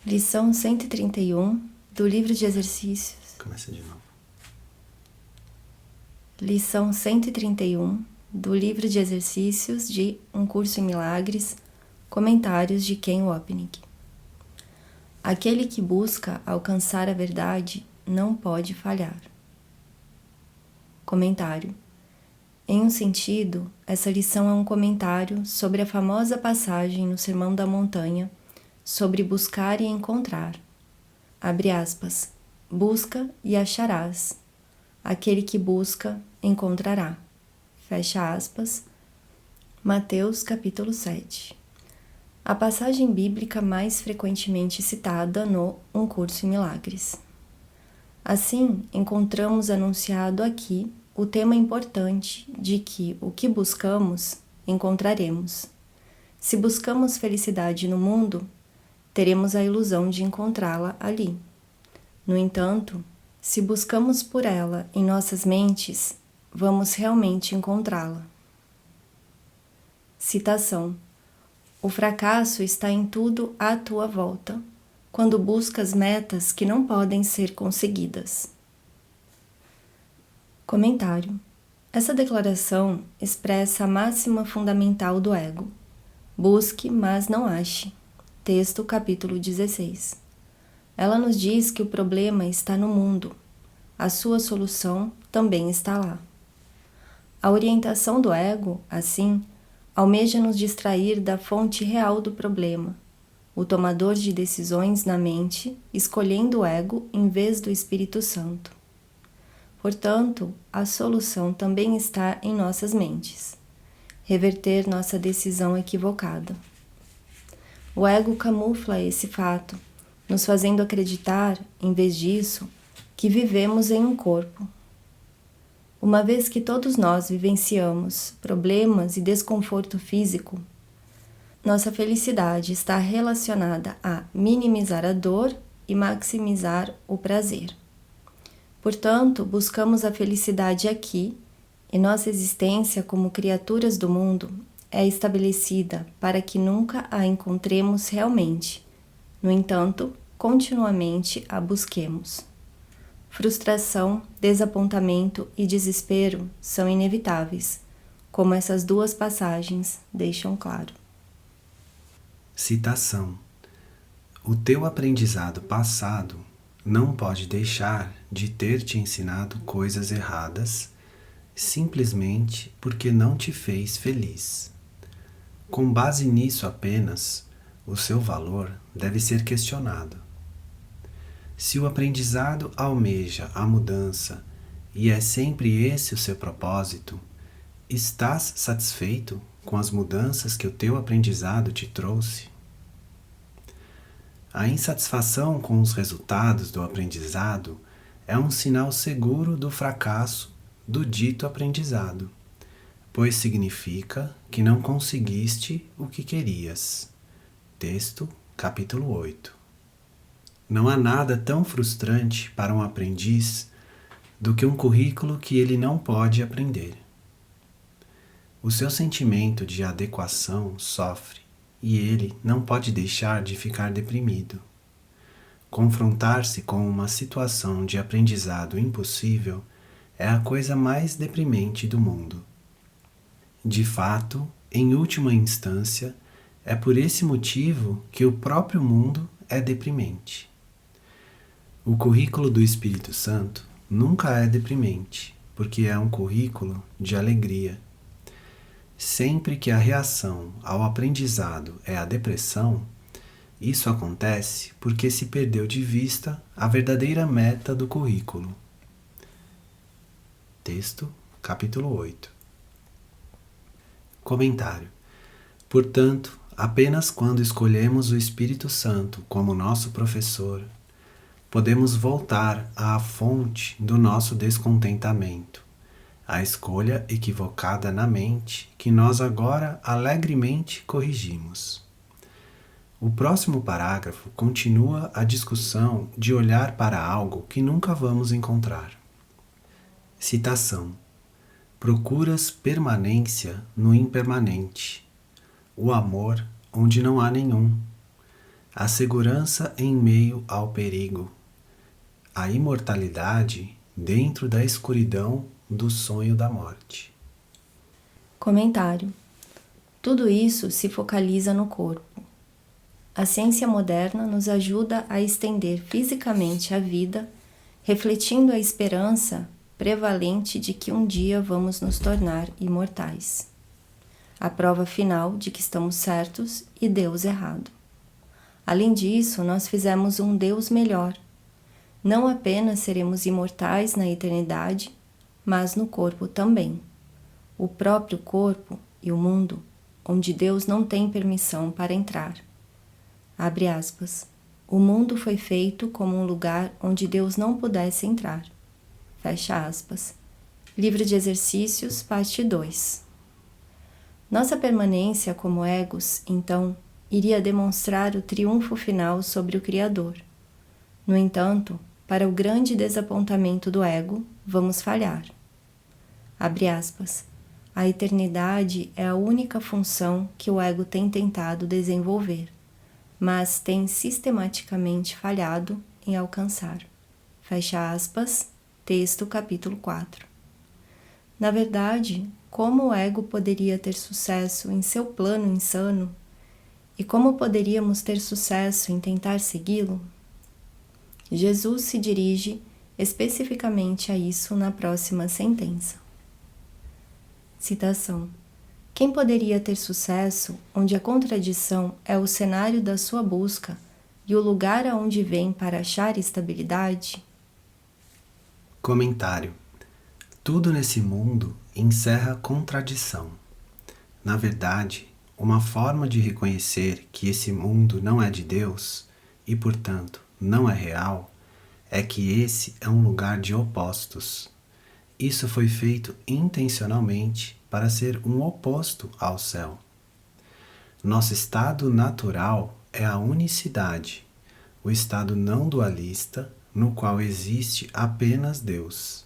Lição 131 do livro de exercícios. Começa de novo. Lição 131 do livro de exercícios de Um Curso em Milagres, comentários de Ken Wapnick. Aquele que busca alcançar a verdade não pode falhar. Comentário. Em um sentido, essa lição é um comentário sobre a famosa passagem no Sermão da Montanha sobre buscar e encontrar. Abre aspas. Busca e acharás. Aquele que busca, encontrará. Fecha aspas. Mateus capítulo 7. A passagem bíblica mais frequentemente citada no Um Curso em Milagres. Assim, encontramos anunciado aqui o tema importante de que o que buscamos, encontraremos. Se buscamos felicidade no mundo, teremos a ilusão de encontrá-la ali. No entanto, se buscamos por ela em nossas mentes, vamos realmente encontrá-la. Citação. O fracasso está em tudo à tua volta, quando buscas metas que não podem ser conseguidas. Comentário. Essa declaração expressa a máxima fundamental do ego. Busque, mas não ache. Texto capítulo 16. Ela nos diz que o problema está no mundo. A sua solução também está lá. A orientação do ego, assim, almeja nos distrair da fonte real do problema, o tomador de decisões na mente, escolhendo o ego em vez do Espírito Santo. Portanto, a solução também está em nossas mentes. Reverter nossa decisão equivocada. O ego camufla esse fato, nos fazendo acreditar, em vez disso, que vivemos em um corpo. Uma vez que todos nós vivenciamos problemas e desconforto físico, nossa felicidade está relacionada a minimizar a dor e maximizar o prazer. Portanto, buscamos a felicidade aqui, e nossa existência como criaturas do mundo é estabelecida para que nunca a encontremos realmente. No entanto, continuamente a busquemos. Frustração, desapontamento e desespero são inevitáveis, como essas duas passagens deixam claro. Citação. O teu aprendizado passado não pode deixar de ter te ensinado coisas erradas, simplesmente porque não te fez feliz. Com base nisso apenas, o seu valor deve ser questionado. Se o aprendizado almeja a mudança e é sempre esse o seu propósito, estás satisfeito com as mudanças que o teu aprendizado te trouxe? A insatisfação com os resultados do aprendizado é um sinal seguro do fracasso do dito aprendizado, pois significa que não conseguiste o que querias. Texto, capítulo 8. Não há nada tão frustrante para um aprendiz do que um currículo que ele não pode aprender. O seu sentimento de adequação sofre e ele não pode deixar de ficar deprimido. Confrontar-se com uma situação de aprendizado impossível é a coisa mais deprimente do mundo. De fato, em última instância, é por esse motivo que o próprio mundo é deprimente. O currículo do Espírito Santo nunca é deprimente, porque é um currículo de alegria. Sempre que a reação ao aprendizado é a depressão, isso acontece porque se perdeu de vista a verdadeira meta do currículo. Texto, capítulo 8. Comentário. Portanto, apenas quando escolhemos o Espírito Santo como nosso professor, podemos voltar à fonte do nosso descontentamento, a escolha equivocada na mente que nós agora alegremente corrigimos. O próximo parágrafo continua a discussão de olhar para algo que nunca vamos encontrar. Citação. Procuras permanência no impermanente, o amor onde não há nenhum. a segurança em meio ao perigo, a imortalidade dentro da escuridão do sonho da morte. Comentário. Tudo isso se focaliza no corpo. A ciência moderna nos ajuda a estender fisicamente a vida, refletindo a esperança prevalente de que um dia vamos nos tornar imortais. A prova final de que estamos certos e Deus errado. Além disso, nós fizemos um Deus melhor. Não apenas seremos imortais na eternidade, mas no corpo também. O próprio corpo e o mundo, onde Deus não tem permissão para entrar. Abre aspas. O mundo foi feito como um lugar onde Deus não pudesse entrar. Fecha aspas. Livro de Exercícios, parte 2. Nossa permanência como egos, então, iria demonstrar o triunfo final sobre o Criador. No entanto, para o grande desapontamento do ego, vamos falhar. Abre aspas. A eternidade é a única função que o ego tem tentado desenvolver, mas tem sistematicamente falhado em alcançar. Fecha aspas, texto capítulo 4. Na verdade, como o ego poderia ter sucesso em seu plano insano? E como poderíamos ter sucesso em tentar segui-lo? Jesus se dirige especificamente a isso na próxima sentença. Citação. Quem poderia ter sucesso onde a contradição é o cenário da sua busca e o lugar aonde vem para achar estabilidade? Comentário. Tudo nesse mundo encerra contradição. Na verdade, uma forma de reconhecer que esse mundo não é de Deus e, portanto, não é real, é que esse é um lugar de opostos. Isso foi feito intencionalmente para ser um oposto ao céu. Nosso estado natural é a unicidade, o estado não dualista, no qual existe apenas Deus.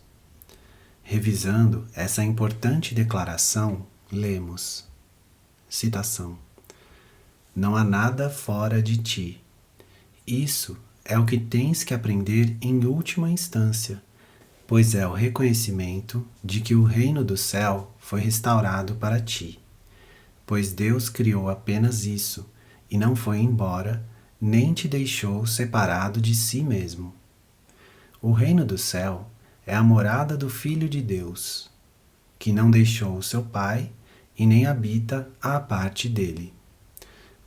Revisando essa importante declaração, lemos, citação, não há nada fora de ti. Isso é o que tens que aprender em última instância, pois é o reconhecimento de que o reino do céu foi restaurado para ti, pois Deus criou apenas isso e não foi embora, nem te deixou separado de si mesmo. O reino do céu é a morada do Filho de Deus, que não deixou o seu Pai e nem habita à parte dele.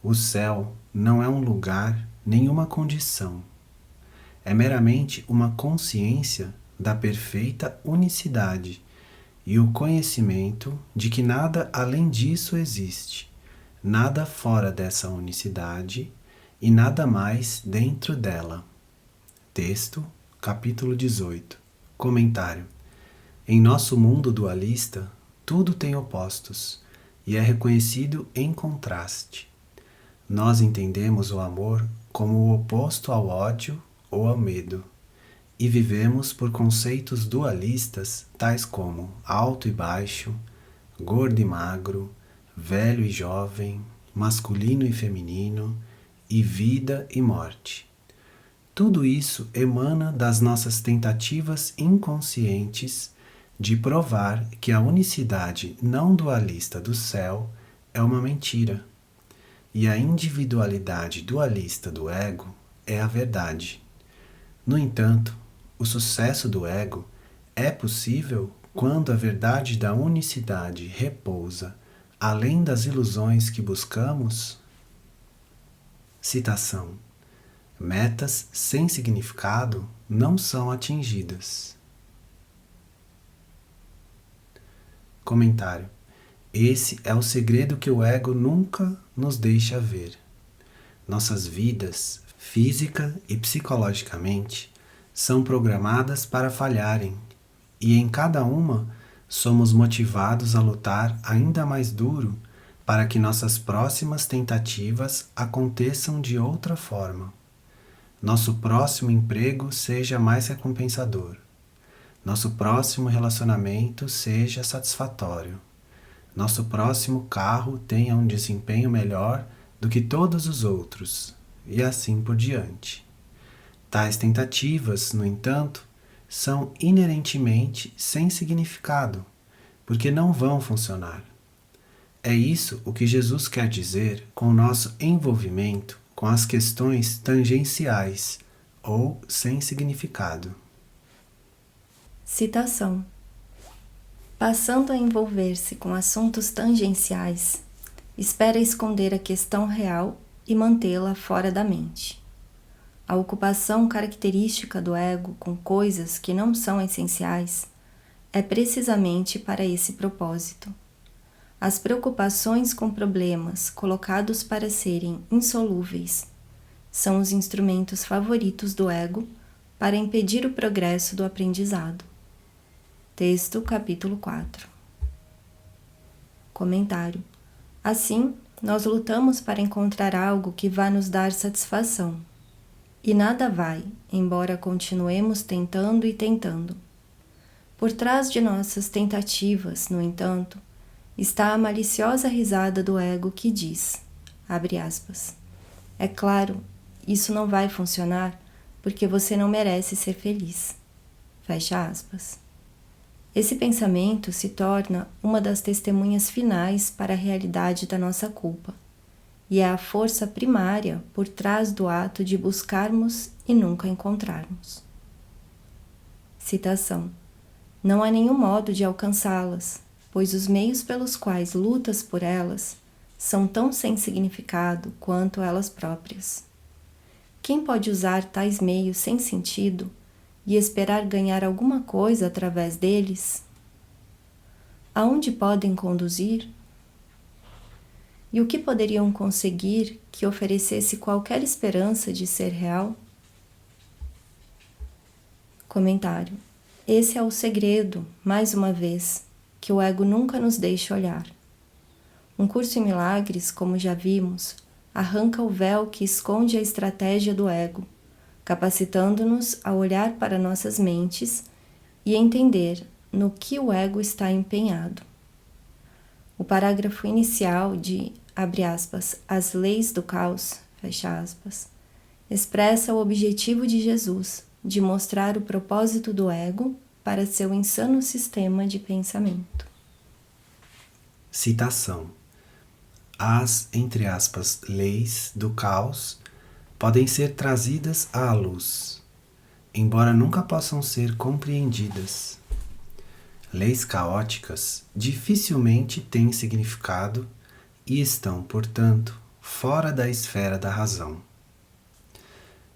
O céu não é um lugar, nenhuma condição. É meramente uma consciência da perfeita unicidade e o conhecimento de que nada além disso existe, nada fora dessa unicidade e nada mais dentro dela. Texto, capítulo 18. Comentário. Em nosso mundo dualista, tudo tem opostos e é reconhecido em contraste. Nós entendemos o amor como o oposto ao ódio ou ao medo, e vivemos por conceitos dualistas tais como alto e baixo, gordo e magro, velho e jovem, masculino e feminino, e vida e morte. Tudo isso emana das nossas tentativas inconscientes de provar que a unicidade não dualista do céu é uma mentira, e a individualidade dualista do ego é a verdade. No entanto, o sucesso do ego é possível quando a verdade da unicidade repousa além das ilusões que buscamos. Citação. Metas sem significado não são atingidas. Comentário. Esse é o segredo que o ego nunca nos deixa ver. Nossas vidas, física e psicologicamente, são programadas para falharem, e em cada uma somos motivados a lutar ainda mais duro para que nossas próximas tentativas aconteçam de outra forma. Nosso próximo emprego seja mais recompensador. Nosso próximo relacionamento seja satisfatório. Nosso próximo carro tenha um desempenho melhor do que todos os outros, e assim por diante. Tais tentativas, no entanto, são inerentemente sem significado, porque não vão funcionar. É isso o que Jesus quer dizer com o nosso envolvimento com as questões tangenciais ou sem significado. Citação: passando a envolver-se com assuntos tangenciais, espera esconder a questão real e mantê-la fora da mente. A ocupação característica do ego com coisas que não são essenciais é precisamente para esse propósito. As preocupações com problemas colocados para serem insolúveis são os instrumentos favoritos do ego para impedir o progresso do aprendizado. Texto, capítulo 4. Comentário: assim, nós lutamos para encontrar algo que vá nos dar satisfação. E nada vai, embora continuemos tentando e tentando. Por trás de nossas tentativas, no entanto, está a maliciosa risada do ego que diz, abre aspas, é claro, isso não vai funcionar porque você não merece ser feliz. Fecha aspas. Esse pensamento se torna uma das testemunhas finais para a realidade da nossa culpa, e é a força primária por trás do ato de buscarmos e nunca encontrarmos. Citação: não há nenhum modo de alcançá-las, pois os meios pelos quais lutas por elas são tão sem significado quanto elas próprias. Quem pode usar tais meios sem sentido e esperar ganhar alguma coisa através deles? Aonde podem conduzir? E o que poderiam conseguir que oferecesse qualquer esperança de ser real? Comentário: esse é o segredo, mais uma vez, que o ego nunca nos deixa olhar. Um curso em milagres, como já vimos, arranca o véu que esconde a estratégia do ego, capacitando-nos a olhar para nossas mentes e entender no que o ego está empenhado. O parágrafo inicial de, abre aspas, as leis do caos, fecha aspas, expressa o objetivo de Jesus de mostrar o propósito do ego para seu insano sistema de pensamento. Citação: as, entre aspas, leis do caos podem ser trazidas à luz, embora nunca possam ser compreendidas. Leis caóticas dificilmente têm significado e estão, portanto, fora da esfera da razão.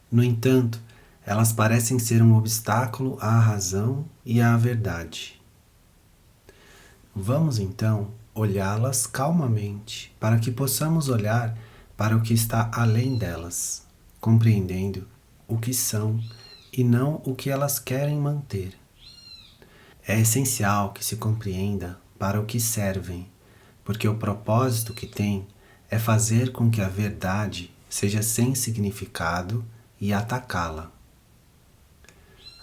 No entanto, elas parecem ser um obstáculo à razão e à verdade. Vamos então olhá-las calmamente para que possamos olhar para o que está além delas, compreendendo o que são e não o que elas querem manter. É essencial que se compreenda para o que servem, porque o propósito que têm é fazer com que a verdade seja sem significado e atacá-la.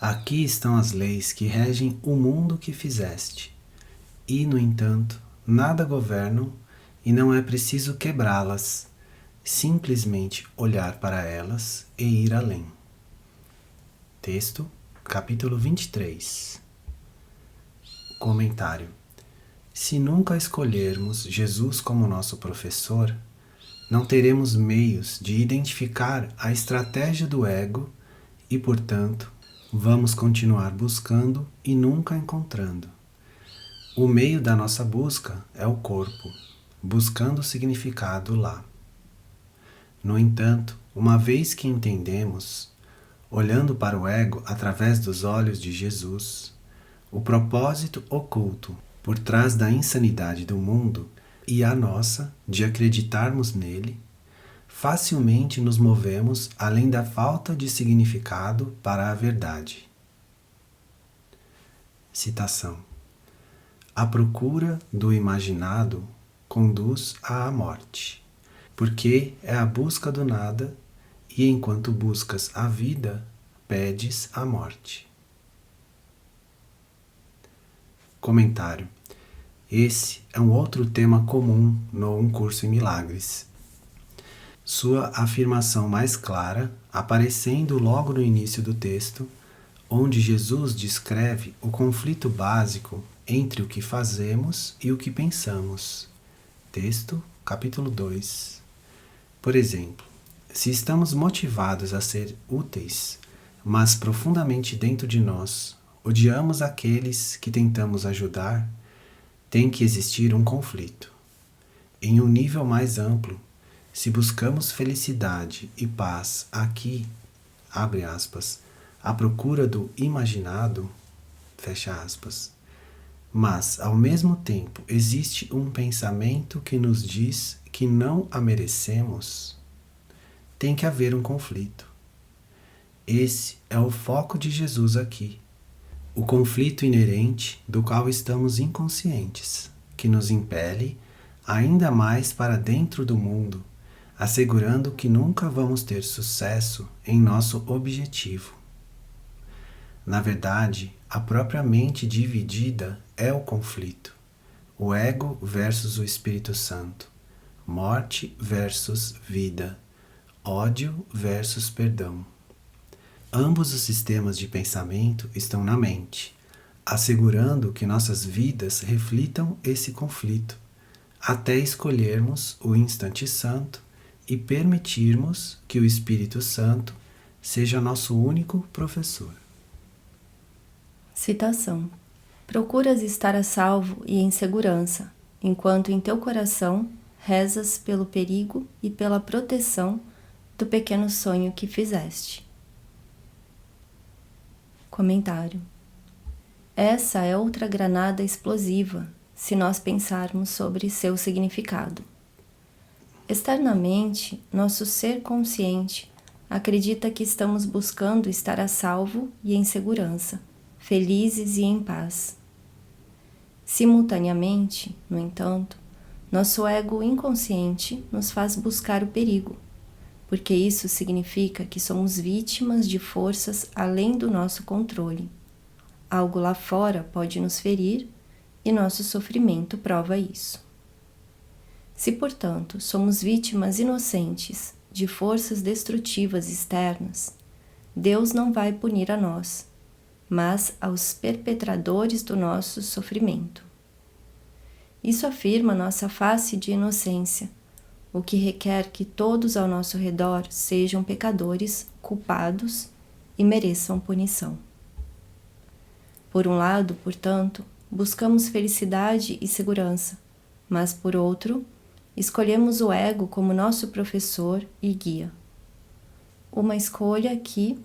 Aqui estão as leis que regem o mundo que fizeste, e, no entanto, nada governam e não é preciso quebrá-las, simplesmente olhar para elas e ir além. Texto, capítulo 23. Comentário: se nunca escolhermos Jesus como nosso professor, não teremos meios de identificar a estratégia do ego e, portanto, vamos continuar buscando e nunca encontrando. O meio da nossa busca é o corpo, buscando significado lá. No entanto, uma vez que entendemos, olhando para o ego através dos olhos de Jesus, o propósito oculto por trás da insanidade do mundo e a nossa de acreditarmos nele, facilmente nos movemos além da falta de significado para a verdade. Citação: a procura do imaginado conduz à morte, porque é a busca do nada, e enquanto buscas a vida, pedes a morte. Comentário: esse é um outro tema comum no Um Curso em Milagres. sua afirmação mais clara, aparecendo logo no início do texto, onde Jesus descreve o conflito básico entre o que fazemos e o que pensamos. Texto, capítulo 2. Por exemplo, se estamos motivados a ser úteis, mas profundamente dentro de nós odiamos aqueles que tentamos ajudar, tem que existir um conflito. Em um nível mais amplo, se buscamos felicidade e paz aqui, abre aspas, à procura do imaginado, fecha aspas, mas ao mesmo tempo existe um pensamento que nos diz que não a merecemos, tem que haver um conflito. Esse é o foco de Jesus aqui, o conflito inerente do qual estamos inconscientes, que nos impele ainda mais para dentro do mundo, assegurando que nunca vamos ter sucesso em nosso objetivo. Na verdade, a própria mente dividida é o conflito. O ego versus o Espírito Santo. Morte versus vida. Ódio versus perdão. Ambos os sistemas de pensamento estão na mente, assegurando que nossas vidas reflitam esse conflito, até escolhermos o instante santo e permitirmos que o Espírito Santo seja nosso único professor. Citação. Procuras estar a salvo e em segurança, enquanto em teu coração rezas pelo perigo e pela proteção do pequeno sonho que fizeste. Comentário. Essa é outra granada explosiva, se nós pensarmos sobre seu significado. Externamente, nosso ser consciente acredita que estamos buscando estar a salvo e em segurança, felizes e em paz. Simultaneamente, no entanto, nosso ego inconsciente nos faz buscar o perigo, porque isso significa que somos vítimas de forças além do nosso controle. Algo lá fora pode nos ferir e nosso sofrimento prova isso. Se, portanto, somos vítimas inocentes de forças destrutivas externas, Deus não vai punir a nós, mas aos perpetradores do nosso sofrimento. Isso afirma nossa face de inocência, o que requer que todos ao nosso redor sejam pecadores, culpados e mereçam punição. Por um lado, portanto, buscamos felicidade e segurança, mas por outro, escolhemos o ego como nosso professor e guia. Uma escolha que,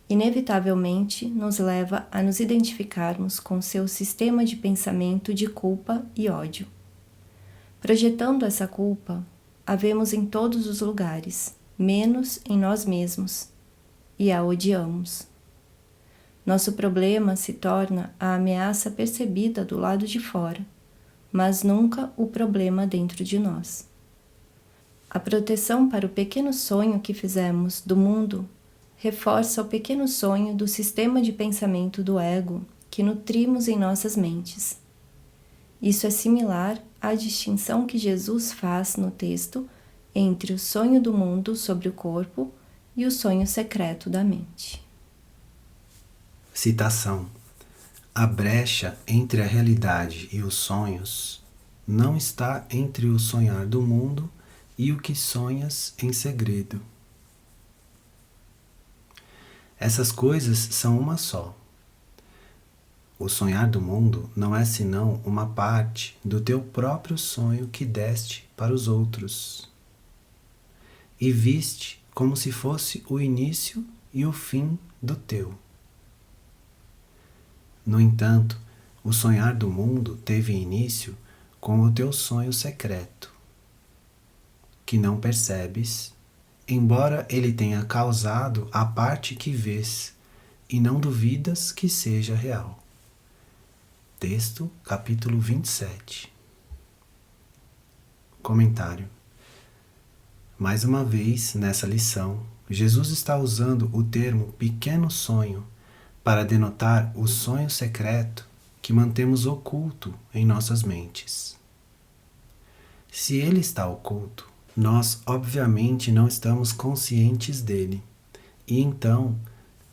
inevitavelmente, nos leva a nos identificarmos com seu sistema de pensamento de culpa e ódio. Projetando essa culpa, a vemos em todos os lugares, menos em nós mesmos, e a odiamos. Nosso problema se torna a ameaça percebida do lado de fora, mas nunca o problema dentro de nós. A proteção para o pequeno sonho que fizemos do mundo reforça o pequeno sonho do sistema de pensamento do ego que nutrimos em nossas mentes. Isso é similar à distinção que Jesus faz no texto entre o sonho do mundo sobre o corpo e o sonho secreto da mente. Citação. A brecha entre a realidade e os sonhos não está entre o sonhar do mundo e o que sonhas em segredo. Essas coisas são uma só. O sonhar do mundo não é senão uma parte do teu próprio sonho que deste para os outros e viste como se fosse o início e o fim do teu. No entanto, o sonhar do mundo teve início com o teu sonho secreto, que não percebes, embora ele tenha causado a parte que vês e não duvidas que seja real. Texto, capítulo 27. Comentário. Mais uma vez, nessa lição, Jesus está usando o termo pequeno sonho para denotar o sonho secreto que mantemos oculto em nossas mentes. Se ele está oculto, nós obviamente não estamos conscientes dele, e então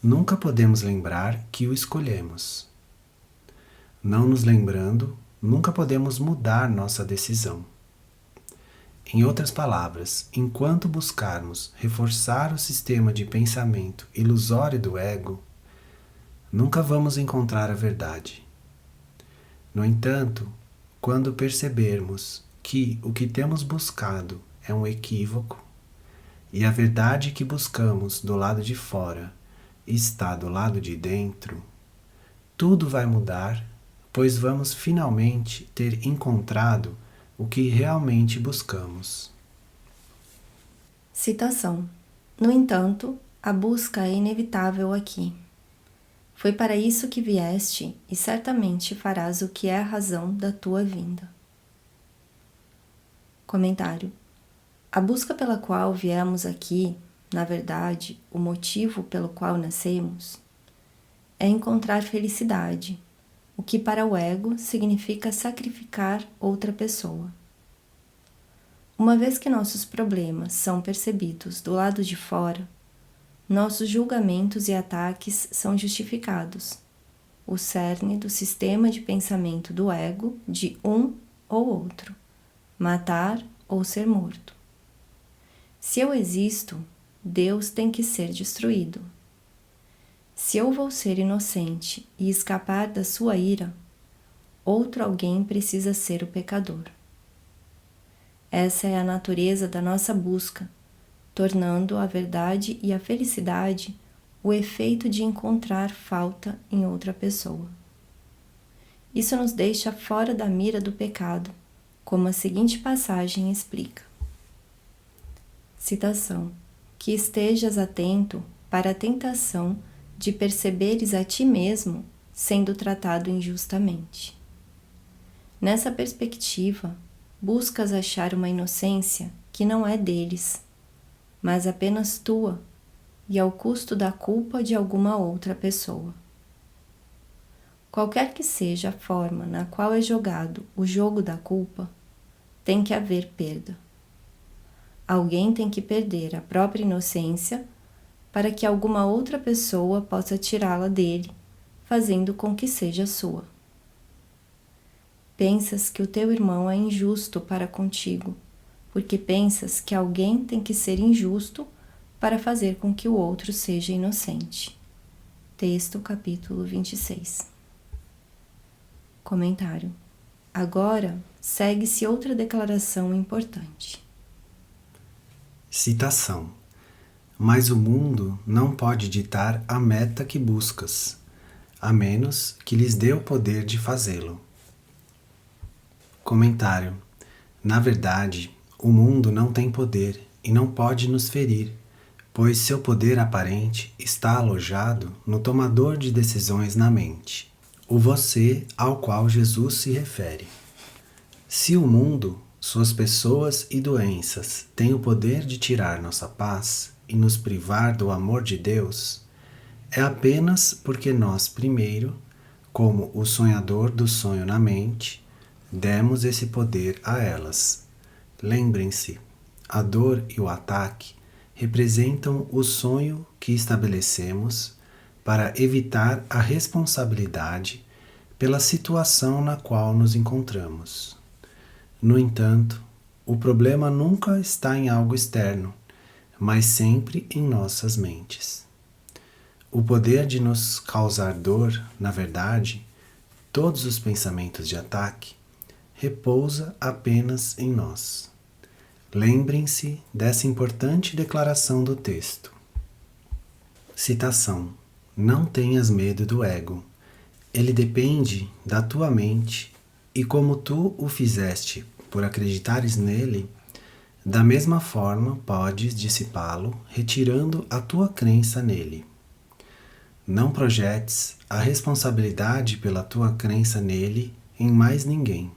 nunca podemos lembrar que o escolhemos. Não nos lembrando, nunca podemos mudar nossa decisão. Em outras palavras, enquanto buscarmos reforçar o sistema de pensamento ilusório do ego, nunca vamos encontrar a verdade. No entanto, quando percebermos que o que temos buscado é um equívoco e a verdade que buscamos do lado de fora está do lado de dentro, tudo vai mudar, pois vamos finalmente ter encontrado o que realmente buscamos. Citação. No entanto, a busca é inevitável aqui. Foi para isso que vieste, e certamente farás o que é a razão da tua vinda. Comentário. A busca pela qual viemos aqui, na verdade, o motivo pelo qual nascemos, é encontrar felicidade, o que para o ego significa sacrificar outra pessoa. Uma vez que nossos problemas são percebidos do lado de fora, nossos julgamentos e ataques são justificados, o cerne do sistema de pensamento do ego de um ou outro, matar ou ser morto. Se eu existo, Deus tem que ser destruído. Se eu vou ser inocente e escapar da sua ira, outro alguém precisa ser o pecador. Essa é a natureza da nossa busca, tornando a verdade e a felicidade o efeito de encontrar falta em outra pessoa. Isso nos deixa fora da mira do pecado, como a seguinte passagem explica. Citação. Que estejas atento para a tentação de perceberes a ti mesmo sendo tratado injustamente. Nessa perspectiva, buscas achar uma inocência que não é deles, mas apenas tua, e ao custo da culpa de alguma outra pessoa. Qualquer que seja a forma na qual é jogado o jogo da culpa, tem que haver perda. Alguém tem que perder a própria inocência para que alguma outra pessoa possa tirá-la dele, fazendo com que seja sua. Pensas que o teu irmão é injusto para contigo, porque pensas que alguém tem que ser injusto para fazer com que o outro seja inocente. Texto, capítulo 26. Comentário. Agora, segue-se outra declaração importante. Citação. Mas o mundo não pode ditar a meta que buscas, a menos que lhes dê o poder de fazê-lo. Comentário. Na verdade, o mundo não tem poder e não pode nos ferir, pois seu poder aparente está alojado no tomador de decisões na mente, o você ao qual Jesus se refere. Se o mundo, suas pessoas e doenças têm o poder de tirar nossa paz e nos privar do amor de Deus, é apenas porque nós primeiro, como o sonhador do sonho na mente, demos esse poder a elas. Lembrem-se, a dor e o ataque representam o sonho que estabelecemos para evitar a responsabilidade pela situação na qual nos encontramos. No entanto, o problema nunca está em algo externo, mas sempre em nossas mentes. O poder de nos causar dor, na verdade, todos os pensamentos de ataque, repousa apenas em nós. Lembrem-se dessa importante declaração do texto. Citação. Não tenhas medo do ego. Ele depende da tua mente e como tu o fizeste por acreditares nele, da mesma forma podes dissipá-lo retirando a tua crença nele. Não projetes a responsabilidade pela tua crença nele em mais ninguém,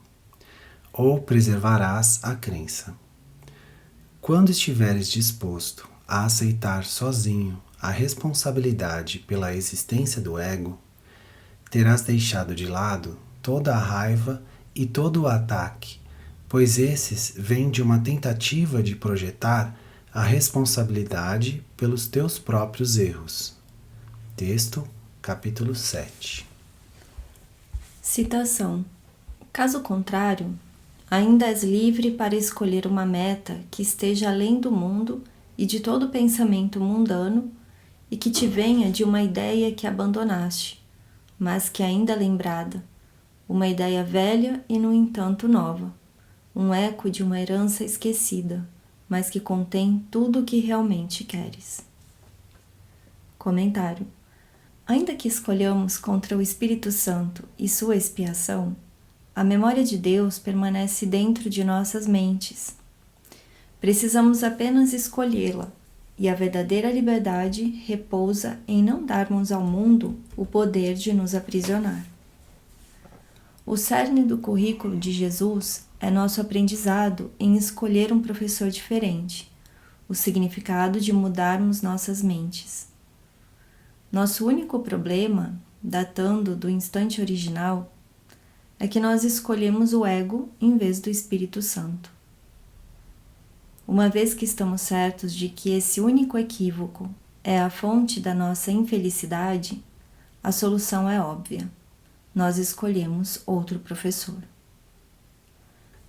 ou preservarás a crença. Quando estiveres disposto a aceitar sozinho a responsabilidade pela existência do ego, terás deixado de lado toda a raiva e todo o ataque, pois esses vêm de uma tentativa de projetar a responsabilidade pelos teus próprios erros. Texto, capítulo 7. Citação: caso contrário, ainda és livre para escolher uma meta que esteja além do mundo e de todo pensamento mundano e que te venha de uma ideia que abandonaste, mas que ainda é lembrada, uma ideia velha e, no entanto, nova, um eco de uma herança esquecida, mas que contém tudo o que realmente queres. Comentário: ainda que escolhamos contra o Espírito Santo e sua expiação, a memória de Deus permanece dentro de nossas mentes. Precisamos apenas escolhê-la, e a verdadeira liberdade repousa em não darmos ao mundo o poder de nos aprisionar. O cerne do currículo de Jesus é nosso aprendizado em escolher um professor diferente, o significado de mudarmos nossas mentes. Nosso único problema, datando do instante original, é que nós escolhemos o ego em vez do Espírito Santo. Uma vez que estamos certos de que esse único equívoco é a fonte da nossa infelicidade, a solução é óbvia. Nós escolhemos outro professor.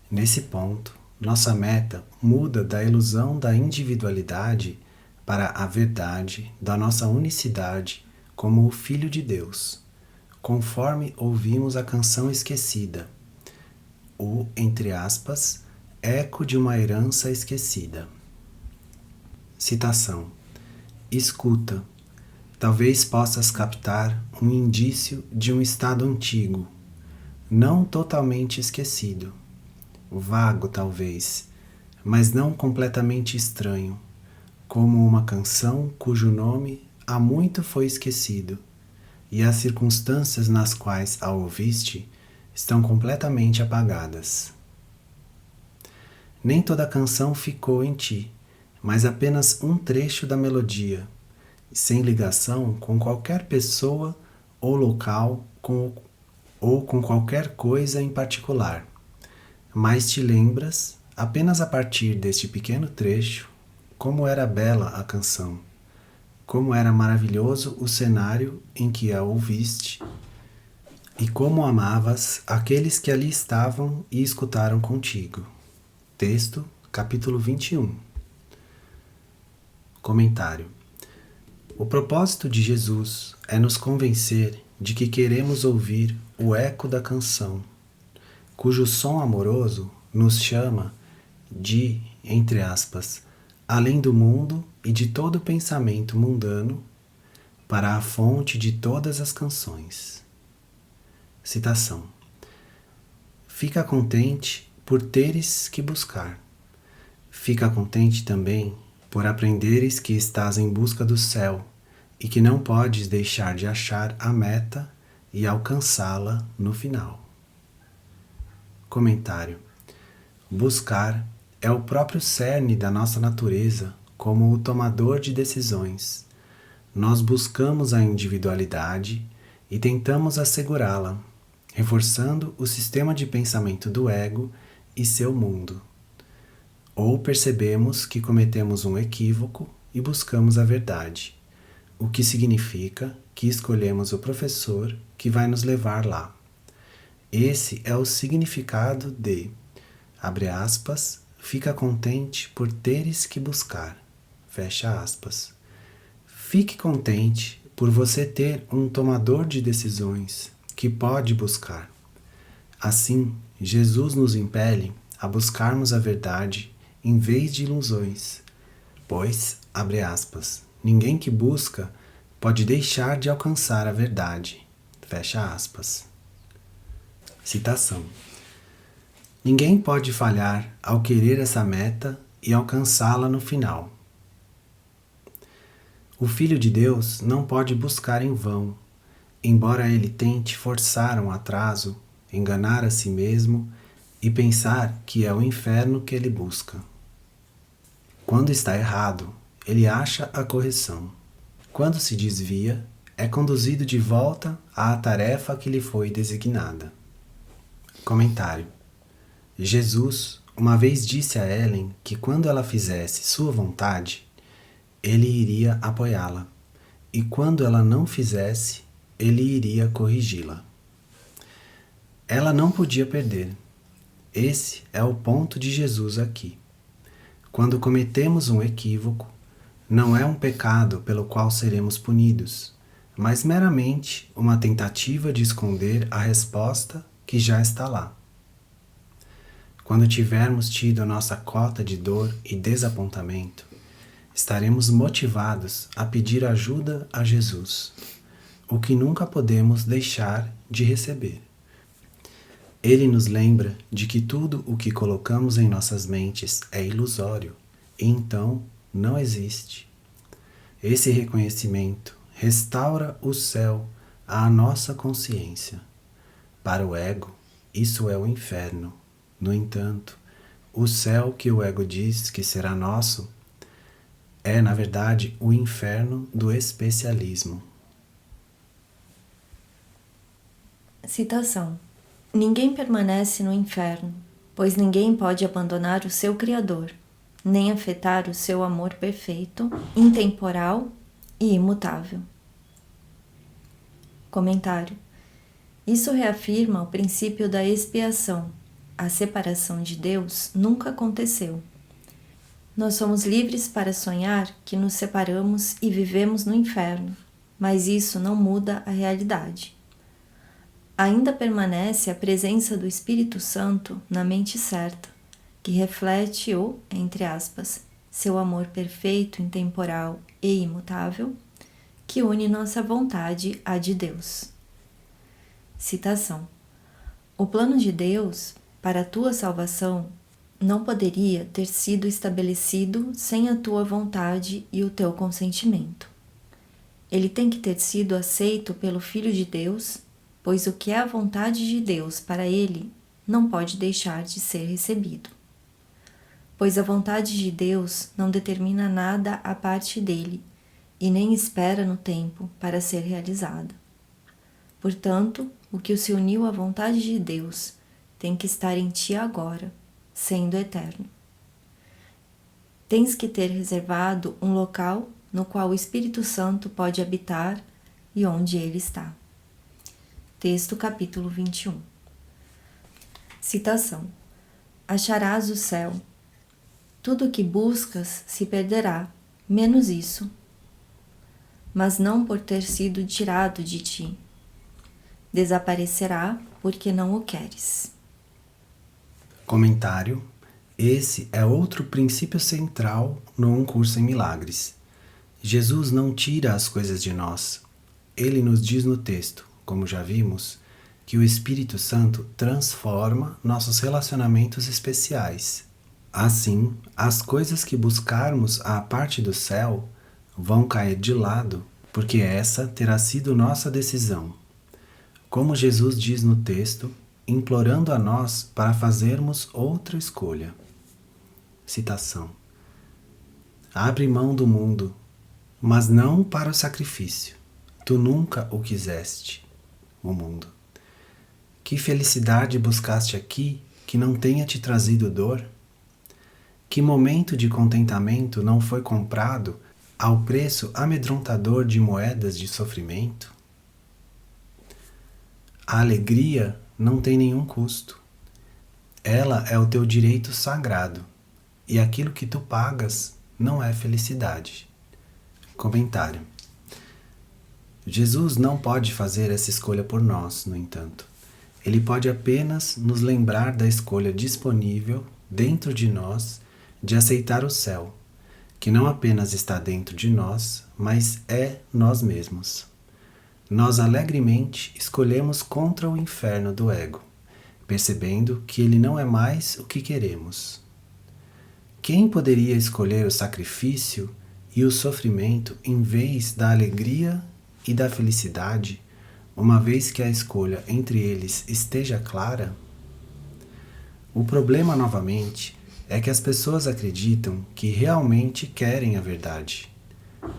Nesse ponto, nossa meta muda da ilusão da individualidade para a verdade da nossa unicidade como o Filho de Deus, conforme ouvimos a canção esquecida, o, entre aspas, eco de uma herança esquecida. Citação: escuta, talvez possas captar um indício de um estado antigo, não totalmente esquecido, vago talvez, mas não completamente estranho, como uma canção cujo nome há muito foi esquecido, e as circunstâncias nas quais a ouviste estão completamente apagadas. Nem toda a canção ficou em ti, mas apenas um trecho da melodia, sem ligação com qualquer pessoa ou local ou com qualquer coisa em particular. Mas te lembras, apenas a partir deste pequeno trecho, como era bela a canção, como era maravilhoso o cenário em que a ouviste, e como amavas aqueles que ali estavam e escutaram contigo. Texto, capítulo 21. Comentário: o propósito de Jesus é nos convencer de que queremos ouvir o eco da canção, cujo som amoroso nos chama de, entre aspas, além do mundo e de todo pensamento mundano, para a fonte de todas as canções. Citação: fica contente por teres que buscar. Fica contente também por aprenderes que estás em busca do céu e que não podes deixar de achar a meta e alcançá-la no final. Comentário: buscar é o próprio cerne da nossa natureza como o tomador de decisões. Nós buscamos a individualidade e tentamos assegurá-la, reforçando o sistema de pensamento do ego e seu mundo. Ou percebemos que cometemos um equívoco e buscamos a verdade, o que significa que escolhemos o professor que vai nos levar lá. Esse é o significado de, abre aspas, fica contente por teres que buscar, fecha aspas. Fique contente por você ter um tomador de decisões que pode buscar. Assim, Jesus nos impele a buscarmos a verdade em vez de ilusões, pois, abre aspas, ninguém que busca pode deixar de alcançar a verdade, fecha aspas. Citação: ninguém pode falhar ao querer essa meta e alcançá-la no final. O Filho de Deus não pode buscar em vão, embora ele tente forçar um atraso, enganar a si mesmo e pensar que é o inferno que ele busca. Quando está errado, ele acha a correção. Quando se desvia, é conduzido de volta à tarefa que lhe foi designada. Comentário: Jesus uma vez disse a Ellen que quando ela fizesse sua vontade, ele iria apoiá-la, e quando ela não fizesse, ele iria corrigi-la. Ela não podia perder. Esse é o ponto de Jesus aqui. Quando cometemos um equívoco, não é um pecado pelo qual seremos punidos, mas meramente uma tentativa de esconder a resposta que já está lá. Quando tivermos tido a nossa cota de dor e desapontamento, estaremos motivados a pedir ajuda a Jesus, o que nunca podemos deixar de receber. Ele nos lembra de que tudo o que colocamos em nossas mentes é ilusório e então não existe. Esse reconhecimento restaura o céu à nossa consciência. Para o ego, isso é o inferno. No entanto, o céu que o ego diz que será nosso é, na verdade, o inferno do especialismo. Citação: Ninguém permanece no inferno, pois ninguém pode abandonar o seu Criador, nem afetar o seu amor perfeito, intemporal e imutável. Comentário: Isso reafirma o princípio da expiação. A separação de Deus nunca aconteceu. Nós somos livres para sonhar que nos separamos e vivemos no inferno, mas isso não muda a realidade. Ainda permanece a presença do Espírito Santo na mente certa, que reflete o, entre aspas, seu amor perfeito, intemporal e imutável, que une nossa vontade à de Deus. Citação: O plano de Deus para a tua salvação não poderia ter sido estabelecido sem a tua vontade e o teu consentimento. Ele tem que ter sido aceito pelo Filho de Deus, pois o que é a vontade de Deus para ele não pode deixar de ser recebido. Pois a vontade de Deus não determina nada à parte dele e nem espera no tempo para ser realizada. Portanto, o que se uniu à vontade de Deus tem que estar em ti agora, sendo eterno. Tens que ter reservado um local no qual o Espírito Santo pode habitar e onde ele está. Texto capítulo 21. Citação: Acharás o céu. Tudo o que buscas se perderá, menos isso, mas não por ter sido tirado de ti. Desaparecerá porque não o queres. Comentário: Esse é outro princípio central no Um Curso em Milagres. Jesus não tira as coisas de nós. Ele nos diz no texto, como já vimos, que o Espírito Santo transforma nossos relacionamentos especiais. Assim, as coisas que buscarmos à parte do céu vão cair de lado, porque essa terá sido nossa decisão. Como Jesus diz no texto, implorando a nós para fazermos outra escolha. Citação: Abre mão do mundo, mas não para o sacrifício. Tu nunca o quiseste, o mundo. Que felicidade buscaste aqui que não tenha te trazido dor? Que momento de contentamento não foi comprado ao preço amedrontador de moedas de sofrimento? A alegria não tem nenhum custo. Ela é o teu direito sagrado, e aquilo que tu pagas não é felicidade. Comentário: Jesus não pode fazer essa escolha por nós, no entanto. Ele pode apenas nos lembrar da escolha disponível dentro de nós de aceitar o céu, que não apenas está dentro de nós, mas é nós mesmos. Nós alegremente escolhemos contra o inferno do ego, percebendo que ele não é mais o que queremos. Quem poderia escolher o sacrifício e o sofrimento em vez da alegria e da felicidade, uma vez que a escolha entre eles esteja clara? O problema, novamente, é que as pessoas acreditam que realmente querem a verdade.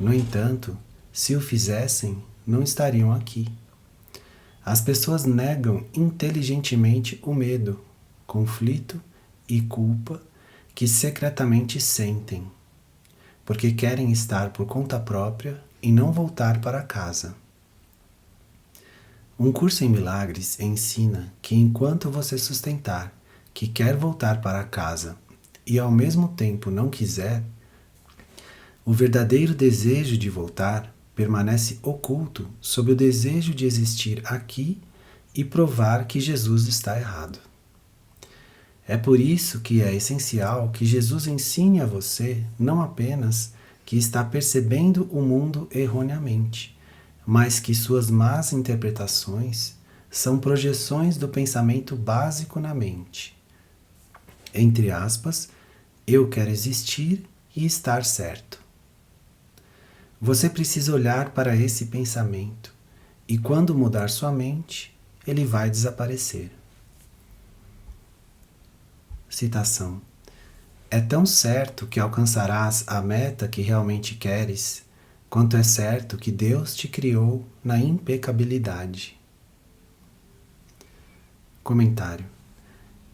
No entanto, se o fizessem, não estariam aqui. As pessoas negam inteligentemente o medo, conflito e culpa que secretamente sentem, porque querem estar por conta própria e não voltar para casa. Um curso em milagres ensina que enquanto você sustentar que quer voltar para casa e ao mesmo tempo não quiser, o verdadeiro desejo de voltar permanece oculto sob o desejo de existir aqui e provar que Jesus está errado. É por isso que é essencial que Jesus ensine a você não apenas que está percebendo o mundo erroneamente, mas que suas más interpretações são projeções do pensamento básico na mente. Entre aspas, eu quero existir e estar certo. Você precisa olhar para esse pensamento e quando mudar sua mente, ele vai desaparecer. Citação: é tão certo que alcançarás a meta que realmente queres, quanto é certo que Deus te criou na impecabilidade. Comentário: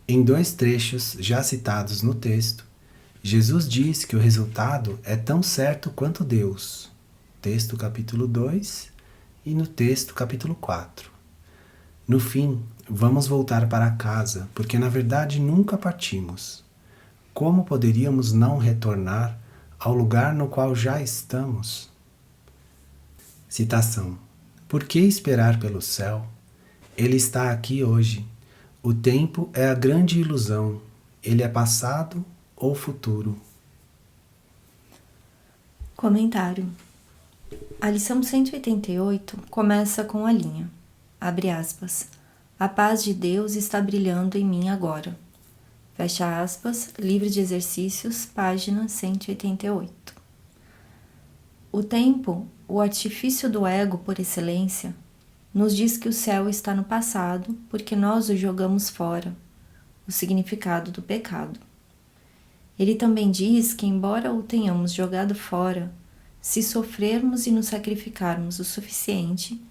em 2 trechos já citados no texto, Jesus diz que o resultado é tão certo quanto Deus. Texto capítulo 2 e no texto capítulo 4. No fim, vamos voltar para casa, porque na verdade nunca partimos. Como poderíamos não retornar ao lugar no qual já estamos? Citação: por que esperar pelo céu? Ele está aqui hoje. O tempo é a grande ilusão. Ele é passado ou futuro? Comentário: a lição 188 começa com a linha, abre aspas, a paz de Deus está brilhando em mim agora. Fecha aspas, livro de exercícios, página 188. O tempo, o artifício do ego por excelência, nos diz que o céu está no passado porque nós o jogamos fora, o significado do pecado. Ele também diz que, embora o tenhamos jogado fora, se sofrermos e nos sacrificarmos o suficiente,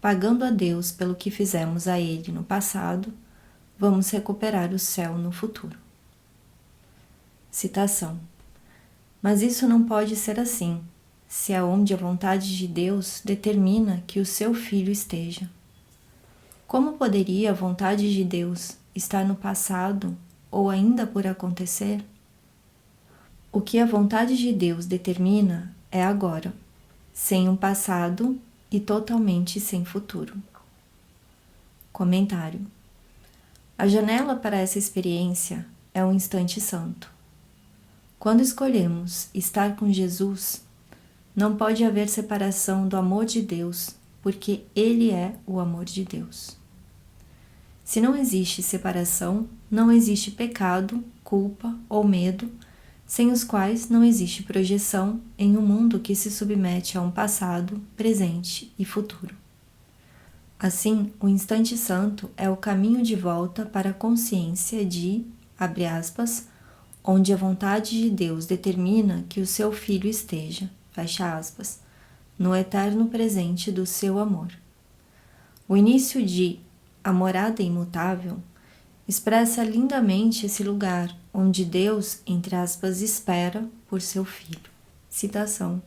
pagando a Deus pelo que fizemos a Ele no passado, vamos recuperar o céu no futuro. Citação: mas isso não pode ser assim, se é onde a vontade de Deus determina que o seu filho esteja. Como poderia a vontade de Deus estar no passado ou ainda por acontecer? O que a vontade de Deus determina é agora, sem um passado e totalmente sem futuro. Comentário: a janela para essa experiência é um instante santo. Quando escolhemos estar com Jesus, não pode haver separação do amor de Deus, porque Ele é o amor de Deus. Se não existe separação, não existe pecado, culpa ou medo, sem os quais não existe projeção em um mundo que se submete a um passado, presente e futuro. Assim, o instante santo é o caminho de volta para a consciência de, abre aspas, onde a vontade de Deus determina que o seu filho esteja, fecha aspas, no eterno presente do seu amor. O início de A Morada Imutável expressa lindamente esse lugar onde Deus, entre aspas, espera por seu filho. Citação: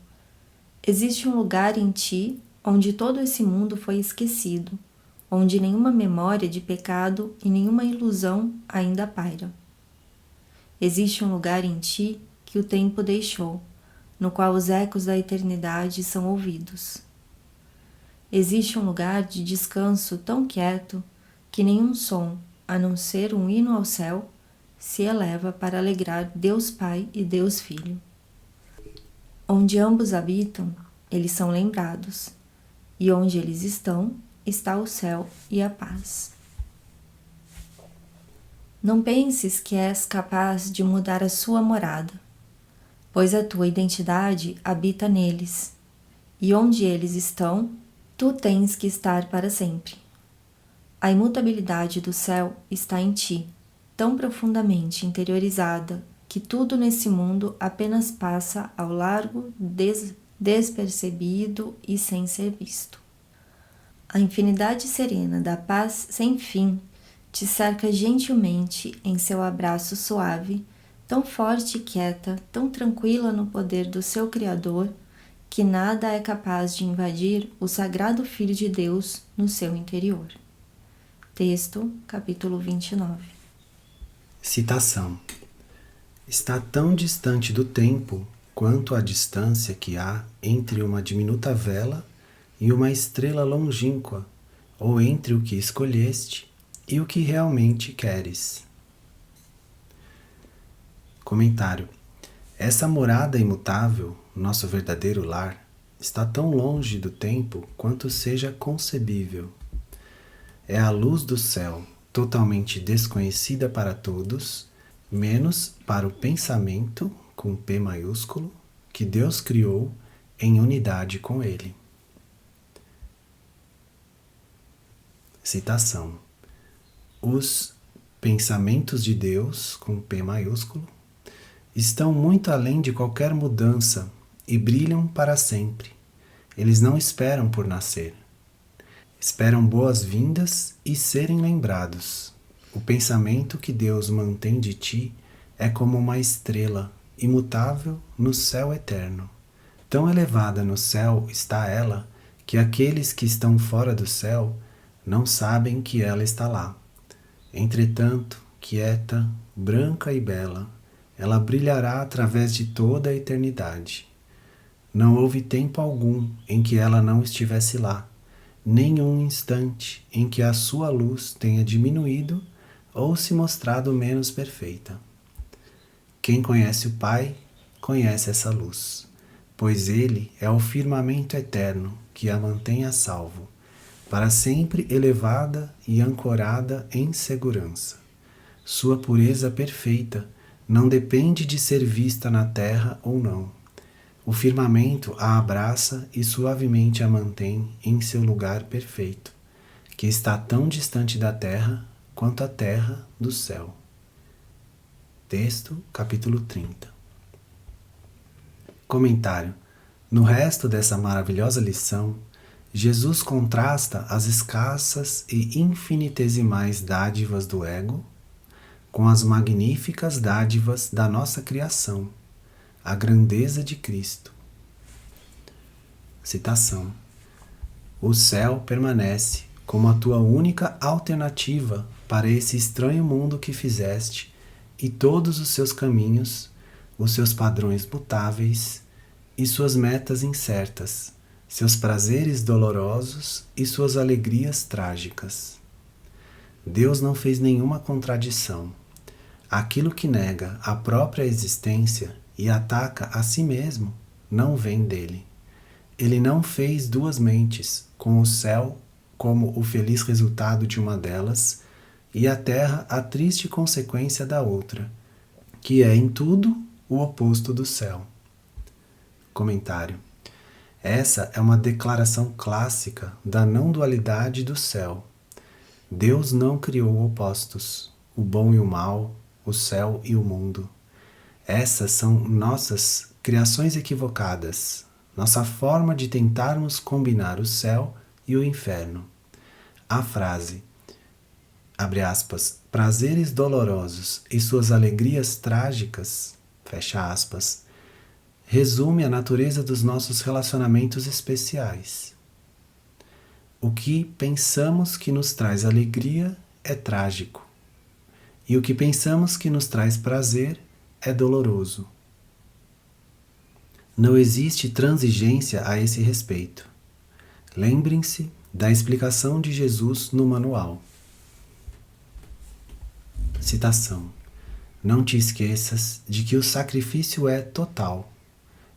existe um lugar em ti onde todo esse mundo foi esquecido, onde nenhuma memória de pecado e nenhuma ilusão ainda paira. Existe um lugar em ti que o tempo deixou, no qual os ecos da eternidade são ouvidos. Existe um lugar de descanso tão quieto que nenhum som, a não ser um hino ao céu, se eleva para alegrar Deus Pai e Deus Filho. Onde ambos habitam, eles são lembrados, e onde eles estão, está o céu e a paz. Não penses que és capaz de mudar a sua morada, pois a tua identidade habita neles, e onde eles estão, tu tens que estar para sempre. A imutabilidade do céu está em ti, tão profundamente interiorizada que tudo nesse mundo apenas passa ao largo, despercebido e sem ser visto. A infinidade serena da paz sem fim te cerca gentilmente em seu abraço suave, tão forte e quieta, tão tranquila no poder do seu Criador, que nada é capaz de invadir o sagrado Filho de Deus no seu interior. Texto, capítulo 29. Citação: está tão distante do tempo quanto a distância que há entre uma diminuta vela e uma estrela longínqua, ou entre o que escolheste e o que realmente queres. Comentário: essa morada imutável, nosso verdadeiro lar, está tão longe do tempo quanto seja concebível. É a luz do céu, totalmente desconhecida para todos, menos para o pensamento, com P maiúsculo, que Deus criou em unidade com ele. Citação: os pensamentos de Deus, com P maiúsculo, estão muito além de qualquer mudança e brilham para sempre. Eles não esperam por nascer. Esperam boas-vindas e serem lembrados. O pensamento que Deus mantém de ti é como uma estrela, imutável no céu eterno. Tão elevada no céu está ela, que aqueles que estão fora do céu não sabem que ela está lá. Entretanto, quieta, branca e bela, ela brilhará através de toda a eternidade. Não houve tempo algum em que ela não estivesse lá, nenhum instante em que a sua luz tenha diminuído ou se mostrado menos perfeita. Quem conhece o Pai, conhece essa luz, pois Ele é o firmamento eterno que a mantém a salvo, para sempre elevada e ancorada em segurança. Sua pureza perfeita não depende de ser vista na terra ou não. O firmamento a abraça e suavemente a mantém em seu lugar perfeito, que está tão distante da terra quanto a terra do céu. Texto, capítulo 30. Comentário: no resto dessa maravilhosa lição, Jesus contrasta as escassas e infinitesimais dádivas do ego com as magníficas dádivas da nossa criação, a grandeza de Cristo. Citação: o céu permanece como a tua única alternativa para esse estranho mundo que fizeste, e todos os seus caminhos, os seus padrões mutáveis e suas metas incertas, seus prazeres dolorosos e suas alegrias trágicas. Deus não fez nenhuma contradição. Aquilo que nega a própria existência e ataca a si mesmo não vem dele. Ele não fez duas mentes, com o céu como o feliz resultado de uma delas e a terra a triste consequência da outra, que é em tudo o oposto do céu. Comentário: essa é uma declaração clássica da não-dualidade do céu. Deus não criou opostos, o bom e o mal, o céu e o mundo. Essas são nossas criações equivocadas, nossa forma de tentarmos combinar o céu e o inferno. A frase, abre aspas, prazeres dolorosos e suas alegrias trágicas, fecha aspas, resume a natureza dos nossos relacionamentos especiais. O que pensamos que nos traz alegria é trágico, e o que pensamos que nos traz prazer é doloroso. Não existe transigência a esse respeito. Lembrem-se da explicação de Jesus no manual. Citação: não te esqueças de que o sacrifício é total.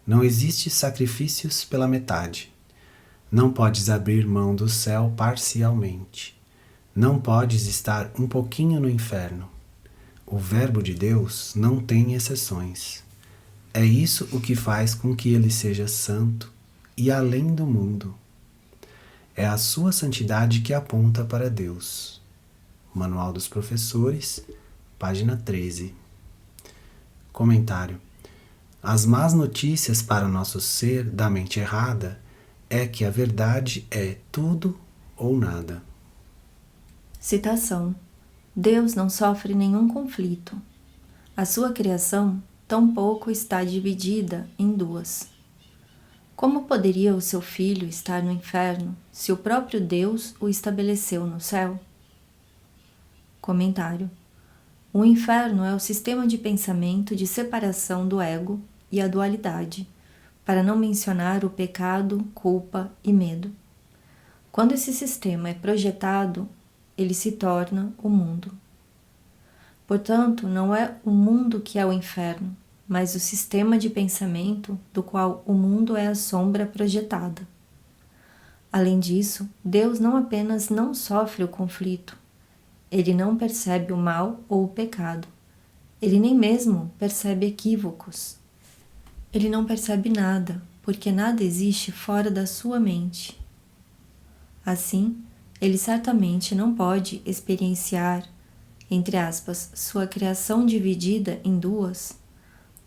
Não existe sacrifícios pela metade. Não podes abrir mão do céu parcialmente. Não podes estar um pouquinho no inferno. O Verbo de Deus não tem exceções. É isso o que faz com que ele seja santo e além do mundo. É a sua santidade que aponta para Deus. Manual dos Professores, página 13. Comentário: as más notícias para o nosso ser da mente errada é que a verdade é tudo ou nada. Citação: Deus não sofre nenhum conflito. A sua criação tampouco está dividida em duas. Como poderia o seu filho estar no inferno se o próprio Deus o estabeleceu no céu? Comentário. O inferno é o sistema de pensamento de separação do ego e a dualidade, para não mencionar o pecado, culpa e medo. Quando esse sistema é projetado, ele se torna o mundo. Portanto, não é o mundo que é o inferno, mas o sistema de pensamento do qual o mundo é a sombra projetada. Além disso, Deus não apenas não sofre o conflito, ele não percebe o mal ou o pecado, ele nem mesmo percebe equívocos. Ele não percebe nada, porque nada existe fora da sua mente. Assim, ele certamente não pode experienciar, entre aspas, sua criação dividida em duas,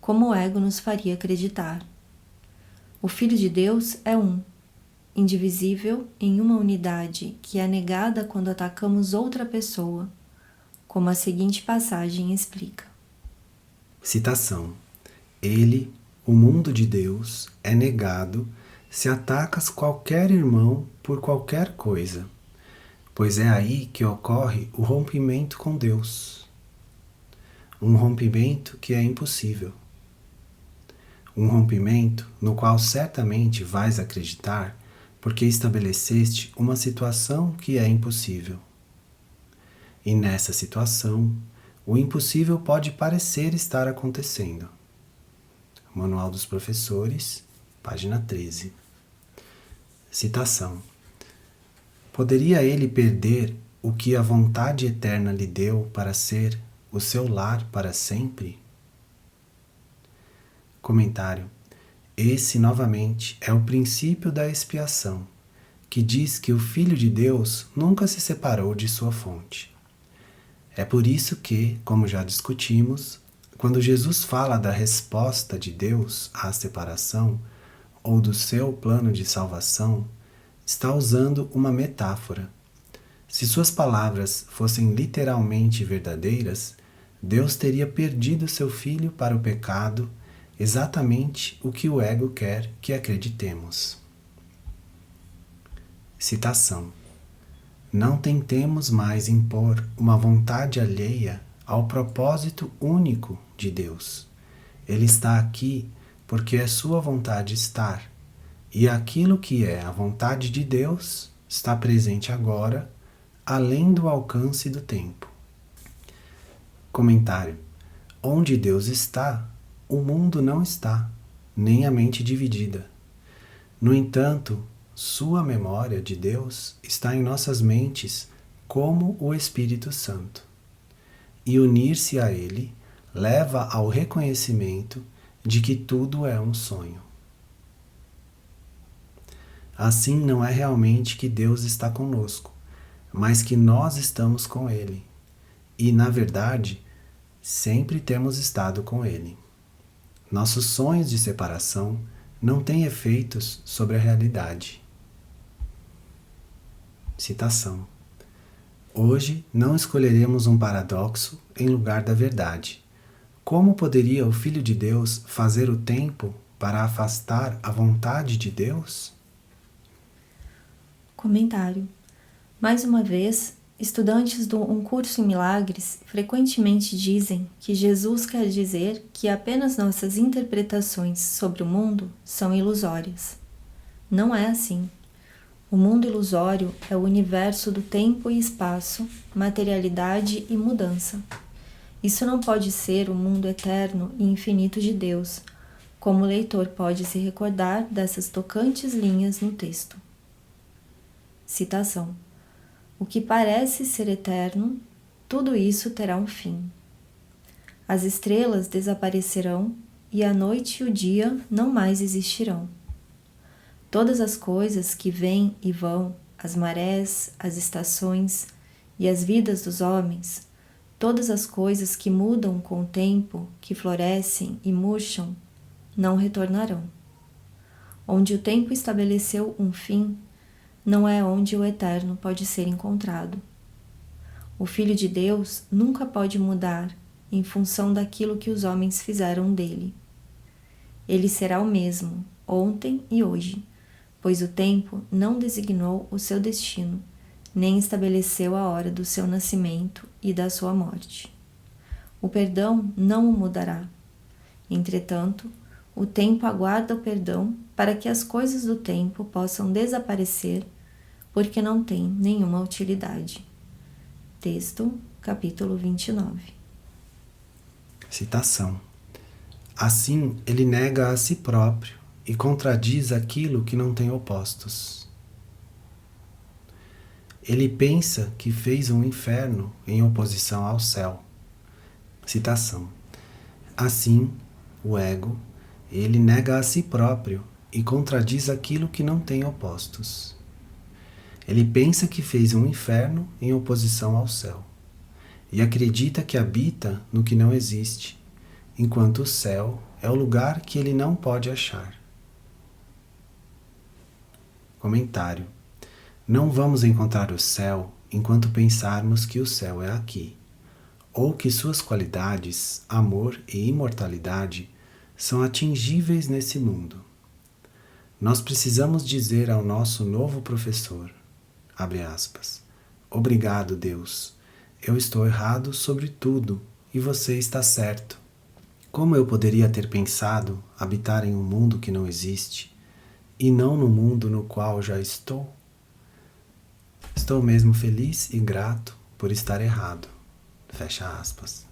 como o ego nos faria acreditar. O Filho de Deus é um, indivisível em uma unidade que é negada quando atacamos outra pessoa, como a seguinte passagem explica. Citação. Ele, o mundo de Deus, é negado se atacas qualquer irmão por qualquer coisa, pois é aí que ocorre o rompimento com Deus. Um rompimento que é impossível. Um rompimento no qual certamente vais acreditar porque estabeleceste uma situação que é impossível. E nessa situação, o impossível pode parecer estar acontecendo. Manual dos Professores, página 13. Citação. Poderia ele perder o que a vontade eterna lhe deu para ser o seu lar para sempre? Comentário. Esse, novamente, é o princípio da expiação, que diz que o Filho de Deus nunca se separou de sua fonte. É por isso que, como já discutimos, quando Jesus fala da resposta de Deus à separação ou do seu plano de salvação, está usando uma metáfora. Se suas palavras fossem literalmente verdadeiras, Deus teria perdido seu Filho para o pecado, exatamente o que o ego quer que acreditemos. Citação. Não tentemos mais impor uma vontade alheia ao propósito único de Deus. Ele está aqui porque é sua vontade estar, e aquilo que é a vontade de Deus está presente agora, além do alcance do tempo. Comentário. Onde Deus está, o mundo não está, nem a mente dividida. No entanto, sua memória de Deus está em nossas mentes como o Espírito Santo. E unir-se a Ele leva ao reconhecimento de que tudo é um sonho. Assim, não é realmente que Deus está conosco, mas que nós estamos com Ele. E, na verdade, sempre temos estado com Ele. Nossos sonhos de separação não têm efeitos sobre a realidade. Citação. Hoje não escolheremos um paradoxo em lugar da verdade. Como poderia o Filho de Deus fazer o tempo para afastar a vontade de Deus? Comentário. Mais uma vez, estudantes do Um Curso em Milagres frequentemente dizem que Jesus quer dizer que apenas nossas interpretações sobre o mundo são ilusórias. Não é assim. O mundo ilusório é o universo do tempo e espaço, materialidade e mudança. Isso não pode ser o mundo eterno e infinito de Deus, como o leitor pode se recordar dessas tocantes linhas no texto. Citação. O que parece ser eterno, tudo isso terá um fim. As estrelas desaparecerão e a noite e o dia não mais existirão. Todas as coisas que vêm e vão, as marés, as estações e as vidas dos homens, todas as coisas que mudam com o tempo, que florescem e murcham, não retornarão. Onde o tempo estabeleceu um fim, não é onde o eterno pode ser encontrado. O Filho de Deus nunca pode mudar em função daquilo que os homens fizeram dele. Ele será o mesmo, ontem e hoje, pois o tempo não designou o seu destino, nem estabeleceu a hora do seu nascimento e da sua morte. O perdão não o mudará. Entretanto, o tempo aguarda o perdão para que as coisas do tempo possam desaparecer, porque não têm nenhuma utilidade. Texto, capítulo 29. Citação. Assim, ele nega a si próprio e contradiz aquilo que não tem opostos. Ele pensa que fez um inferno em oposição ao céu. Citação. Assim, o ego, ele nega a si próprio e contradiz aquilo que não tem opostos. Ele pensa que fez um inferno em oposição ao céu e acredita que habita no que não existe, enquanto o céu é o lugar que ele não pode achar. Comentário. Não vamos encontrar o céu enquanto pensarmos que o céu é aqui, ou que suas qualidades, amor e imortalidade, são atingíveis nesse mundo. Nós precisamos dizer ao nosso novo professor, abre aspas, obrigado, Deus, eu estou errado sobre tudo e você está certo. Como eu poderia ter pensado habitar em um mundo que não existe e não no mundo no qual já estou? Estou mesmo feliz e grato por estar errado. Fecha aspas.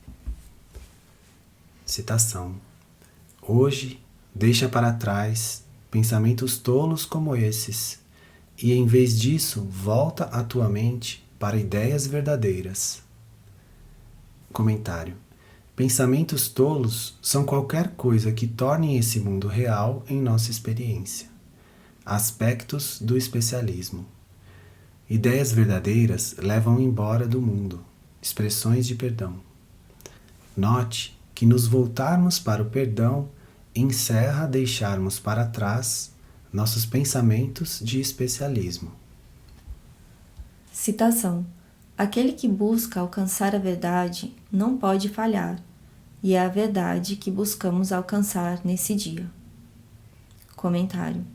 Citação. Hoje, deixa para trás pensamentos tolos como esses e, em vez disso, volta a tua mente para ideias verdadeiras. Comentário. Pensamentos tolos são qualquer coisa que torne esse mundo real em nossa experiência. Aspectos do especialismo. Ideias verdadeiras levam embora do mundo expressões de perdão. Note que nos voltarmos para o perdão encerra deixarmos para trás nossos pensamentos de especialismo. Citação. Aquele que busca alcançar a verdade não pode falhar, e é a verdade que buscamos alcançar nesse dia. Comentário.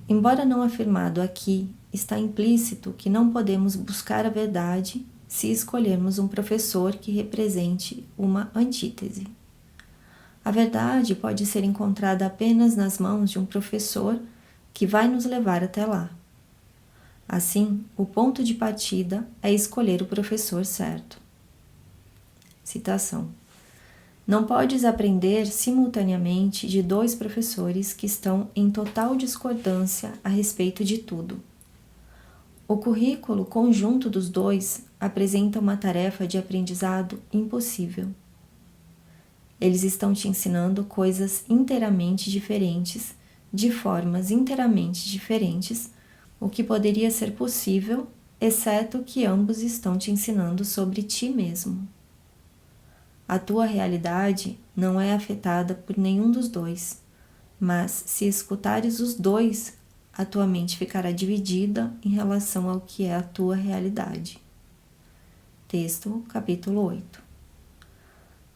Embora não afirmado aqui, está implícito que não podemos buscar a verdade se escolhermos um professor que represente uma antítese. A verdade pode ser encontrada apenas nas mãos de um professor que vai nos levar até lá. Assim, o ponto de partida é escolher o professor certo. Citação. Não podes aprender simultaneamente de dois professores que estão em total discordância a respeito de tudo. O currículo conjunto dos dois apresenta uma tarefa de aprendizado impossível. Eles estão te ensinando coisas inteiramente diferentes, de formas inteiramente diferentes, o que poderia ser possível, exceto que ambos estão te ensinando sobre ti mesmo. A tua realidade não é afetada por nenhum dos dois, mas se escutares os dois, a tua mente ficará dividida em relação ao que é a tua realidade. Texto, capítulo 8.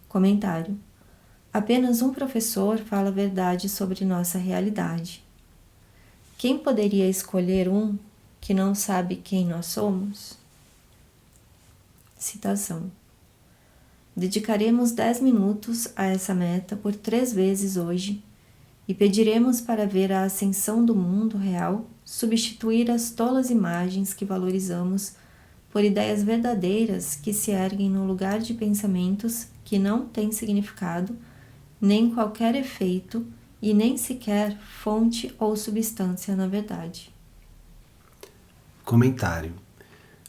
Comentário. Apenas um professor fala a verdade sobre nossa realidade. Quem poderia escolher um que não sabe quem nós somos? Citação. Dedicaremos 10 minutos a essa meta por 3 vezes hoje e pediremos para ver a ascensão do mundo real substituir as tolas imagens que valorizamos por ideias verdadeiras que se erguem no lugar de pensamentos que não têm significado, nem qualquer efeito e nem sequer fonte ou substância na verdade. Comentário.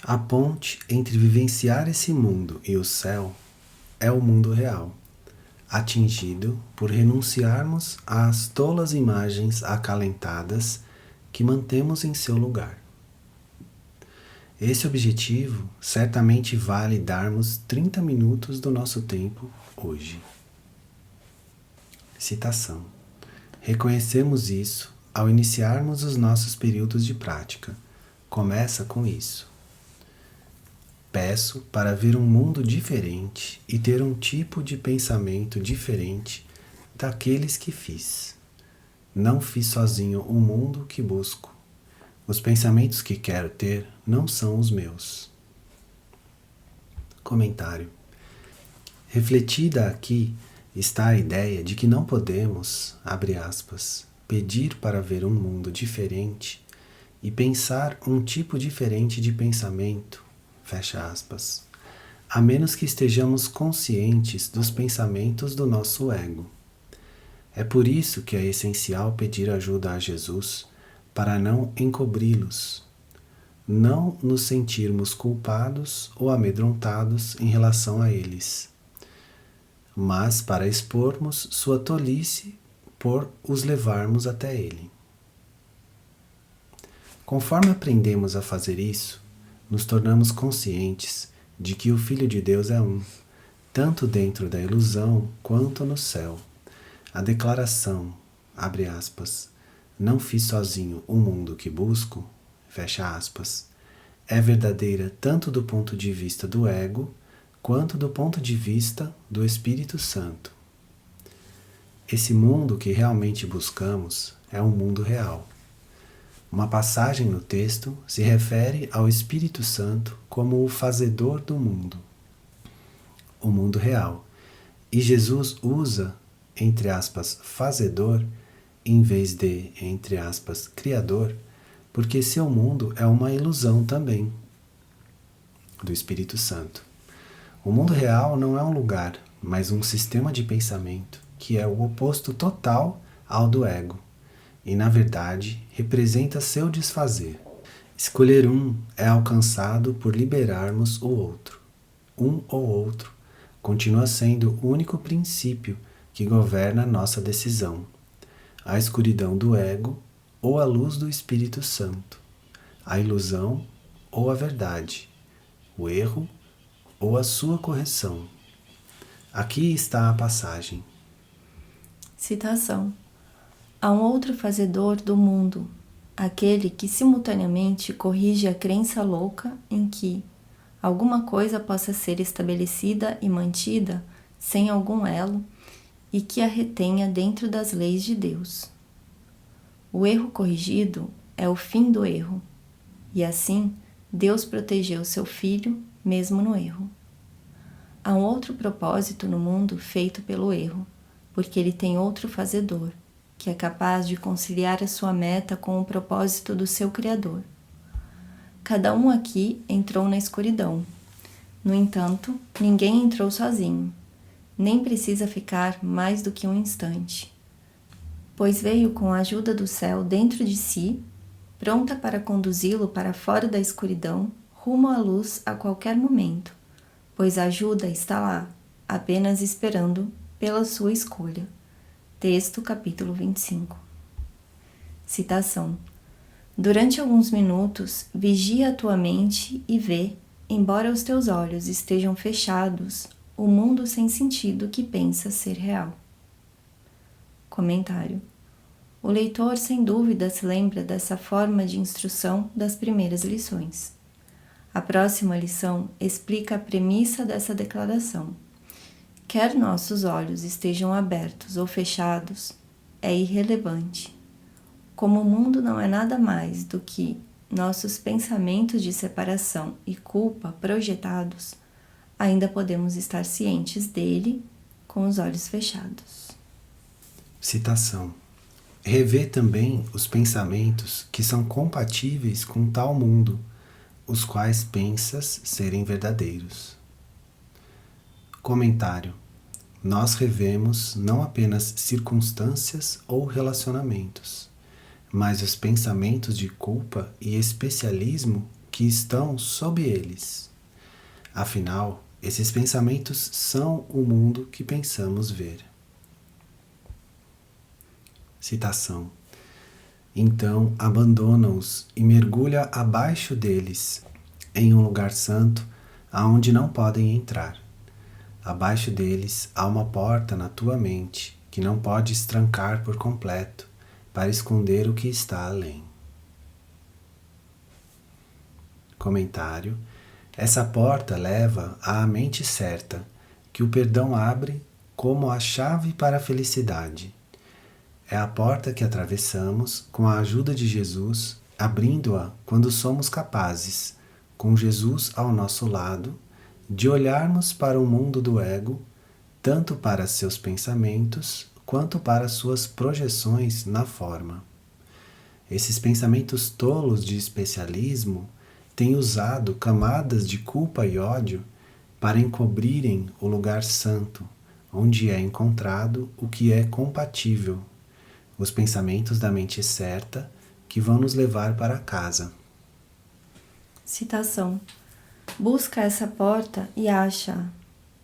A ponte entre vivenciar esse mundo e o céu é o mundo real, atingido por renunciarmos às tolas imagens acalentadas que mantemos em seu lugar. Esse objetivo certamente vale darmos 30 minutos do nosso tempo hoje. Citação. Reconhecemos isso ao iniciarmos os nossos períodos de prática. Começa com isso. Peço para ver um mundo diferente e ter um tipo de pensamento diferente daqueles que fiz. Não fiz sozinho o mundo que busco. Os pensamentos que quero ter não são os meus. Comentário. Refletida aqui está a ideia de que não podemos, abre aspas, pedir para ver um mundo diferente e pensar um tipo diferente de pensamento, fecha aspas, a menos que estejamos conscientes dos pensamentos do nosso ego. É por isso que é essencial pedir ajuda a Jesus para não encobri-los, não nos sentirmos culpados ou amedrontados em relação a eles, mas para expormos sua tolice por os levarmos até ele. Conforme aprendemos a fazer isso, nos tornamos conscientes de que o Filho de Deus é um, tanto dentro da ilusão quanto no céu. A declaração, abre aspas, não fiz sozinho o mundo que busco, fecha aspas, é verdadeira tanto do ponto de vista do ego, quanto do ponto de vista do Espírito Santo. Esse mundo que realmente buscamos é um mundo real. Uma passagem no texto se refere ao Espírito Santo como o fazedor do mundo, o mundo real, e Jesus usa, entre aspas, fazedor, em vez de, entre aspas, criador, porque seu mundo é uma ilusão também do Espírito Santo. O mundo real não é um lugar, mas um sistema de pensamento que é o oposto total ao do ego e, na verdade, representa seu desfazer. Escolher um é alcançado por liberarmos o outro. Um ou outro continua sendo o único princípio que governa nossa decisão. A escuridão do ego ou a luz do Espírito Santo, a ilusão ou a verdade, o erro ou a sua correção. Aqui está a passagem. Citação. Há um outro fazedor do mundo, aquele que simultaneamente corrige a crença louca em que alguma coisa possa ser estabelecida e mantida sem algum elo e que a retenha dentro das leis de Deus. O erro corrigido é o fim do erro, e assim Deus protegeu seu filho mesmo no erro. Há um outro propósito no mundo feito pelo erro, porque ele tem outro fazedor, que é capaz de conciliar a sua meta com o propósito do seu Criador. Cada um aqui entrou na escuridão. No entanto, ninguém entrou sozinho, nem precisa ficar mais do que um instante, pois veio com a ajuda do céu dentro de si, pronta para conduzi-lo para fora da escuridão, rumo à luz a qualquer momento, pois a ajuda está lá, apenas esperando pela sua escolha. Texto, capítulo 25. Citação. Durante alguns minutos, vigia a tua mente e vê, embora os teus olhos estejam fechados, o mundo sem sentido que pensa ser real. Comentário. O leitor, sem dúvida, se lembra dessa forma de instrução das primeiras lições. A próxima lição explica a premissa dessa declaração. Quer nossos olhos estejam abertos ou fechados, é irrelevante. Como o mundo não é nada mais do que nossos pensamentos de separação e culpa projetados, ainda podemos estar cientes dele com os olhos fechados. Citação. Revê também os pensamentos que são compatíveis com tal mundo, os quais pensas serem verdadeiros. Comentário. Nós revemos não apenas circunstâncias ou relacionamentos, mas os pensamentos de culpa e especialismo que estão sob eles. Afinal, esses pensamentos são o mundo que pensamos ver. Citação. Então abandona-os e mergulha abaixo deles, em um lugar santo, aonde não podem entrar. Abaixo deles há uma porta na tua mente, que não podes trancar por completo, para esconder o que está além. Comentário. Essa porta leva à mente certa, que o perdão abre como a chave para a felicidade. É a porta que atravessamos com a ajuda de Jesus, abrindo-a quando somos capazes, com Jesus ao nosso lado, de olharmos para o mundo do ego, tanto para seus pensamentos quanto para suas projeções na forma. Esses pensamentos tolos de especialismo têm usado camadas de culpa e ódio para encobrirem o lugar santo, onde é encontrado o que é compatível, os pensamentos da mente certa que vão nos levar para casa. Citação: busca essa porta e acha-a,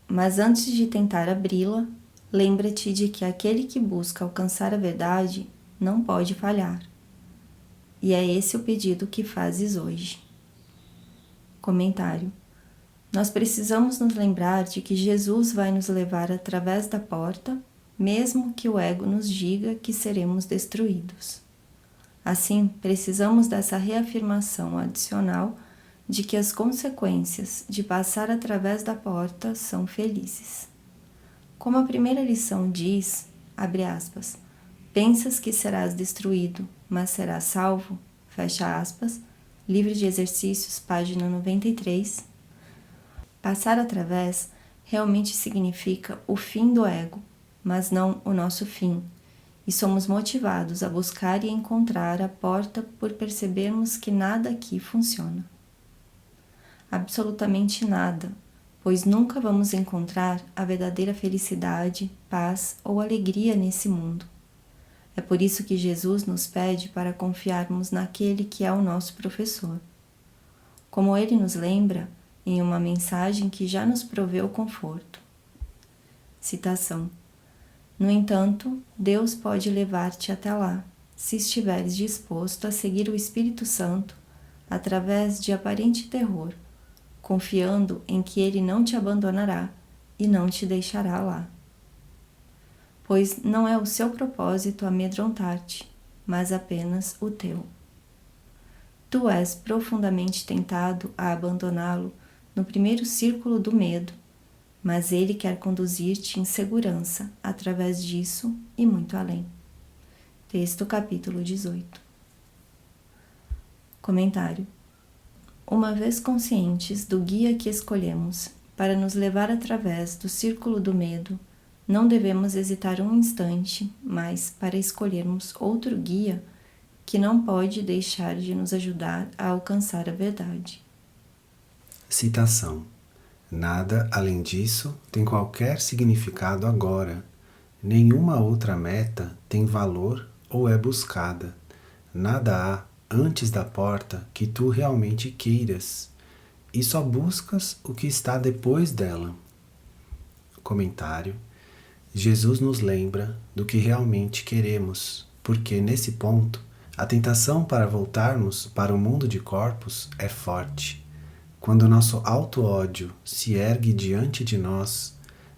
mas antes de tentar abri-la, lembra-te de que aquele que busca alcançar a verdade não pode falhar. E é esse o pedido que fazes hoje. Comentário: nós precisamos nos lembrar de que Jesus vai nos levar através da porta, mesmo que o ego nos diga que seremos destruídos. Assim, precisamos dessa reafirmação adicional de que as consequências de passar através da porta são felizes. Como a primeira lição diz, abre aspas, pensas que serás destruído, mas serás salvo, fecha aspas, livro de exercícios, página 93. Passar através realmente significa o fim do ego, mas não o nosso fim, e somos motivados a buscar e encontrar a porta por percebermos que nada aqui funciona. Absolutamente nada, pois nunca vamos encontrar a verdadeira felicidade, paz ou alegria nesse mundo. É por isso que Jesus nos pede para confiarmos naquele que é o nosso professor. Como ele nos lembra em uma mensagem que já nos proveu conforto. Citação: no entanto, Deus pode levar-te até lá, se estiveres disposto a seguir o Espírito Santo através de aparente terror, confiando em que ele não te abandonará e não te deixará lá. Pois não é o seu propósito amedrontar-te, mas apenas o teu. Tu és profundamente tentado a abandoná-lo no primeiro círculo do medo, mas ele quer conduzir-te em segurança através disso e muito além. Texto capítulo 18. Comentário: uma vez conscientes do guia que escolhemos para nos levar através do círculo do medo, não devemos hesitar um instante mais para escolhermos outro guia que não pode deixar de nos ajudar a alcançar a verdade. Citação: nada além disso tem qualquer significado agora. Nenhuma outra meta tem valor ou é buscada. Nada há antes da porta que tu realmente queiras, e só buscas o que está depois dela. Comentário: Jesus nos lembra do que realmente queremos, porque nesse ponto a tentação para voltarmos para o mundo de corpos é forte. Quando nosso auto-ódio se ergue diante de nós,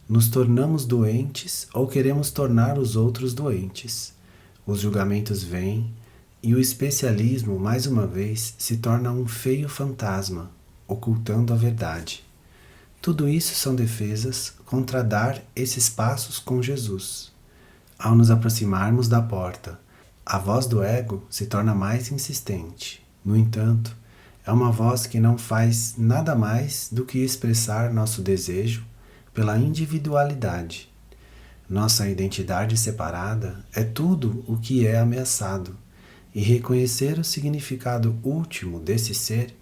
nos tornamos doentes ou queremos tornar os outros doentes. Os julgamentos vêm e o especialismo, mais uma vez, se torna um feio fantasma, ocultando a verdade. Tudo isso são defesas contra dar esses passos com Jesus. Ao nos aproximarmos da porta, a voz do ego se torna mais insistente. No entanto, é uma voz que não faz nada mais do que expressar nosso desejo pela individualidade. Nossa identidade separada é tudo o que é ameaçado, e reconhecer o significado último desse ser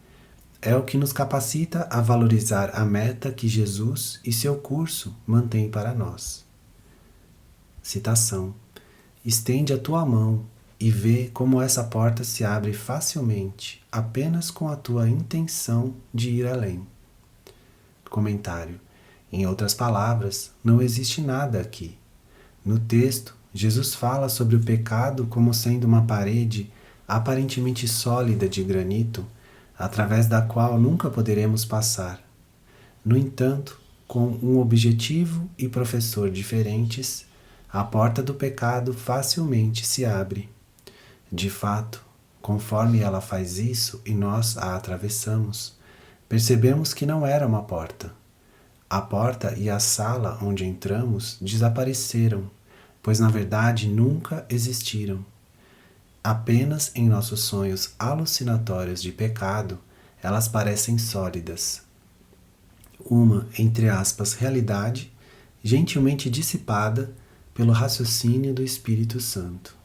é o que nos capacita a valorizar a meta que Jesus e seu curso mantêm para nós. Citação: estende a tua mão e vê como essa porta se abre facilmente, apenas com a tua intenção de ir além. Comentário: em outras palavras, não existe nada aqui. No texto, Jesus fala sobre o pecado como sendo uma parede aparentemente sólida de granito, através da qual nunca poderemos passar. No entanto, com um objetivo e professor diferentes, a porta do pecado facilmente se abre. De fato, conforme ela faz isso e nós a atravessamos, Percebemos que não era uma porta. A porta e a sala onde entramos desapareceram, pois na verdade nunca existiram. Apenas em nossos sonhos alucinatórios de pecado, elas parecem sólidas. Uma, entre aspas, realidade, gentilmente dissipada pelo raciocínio do Espírito Santo.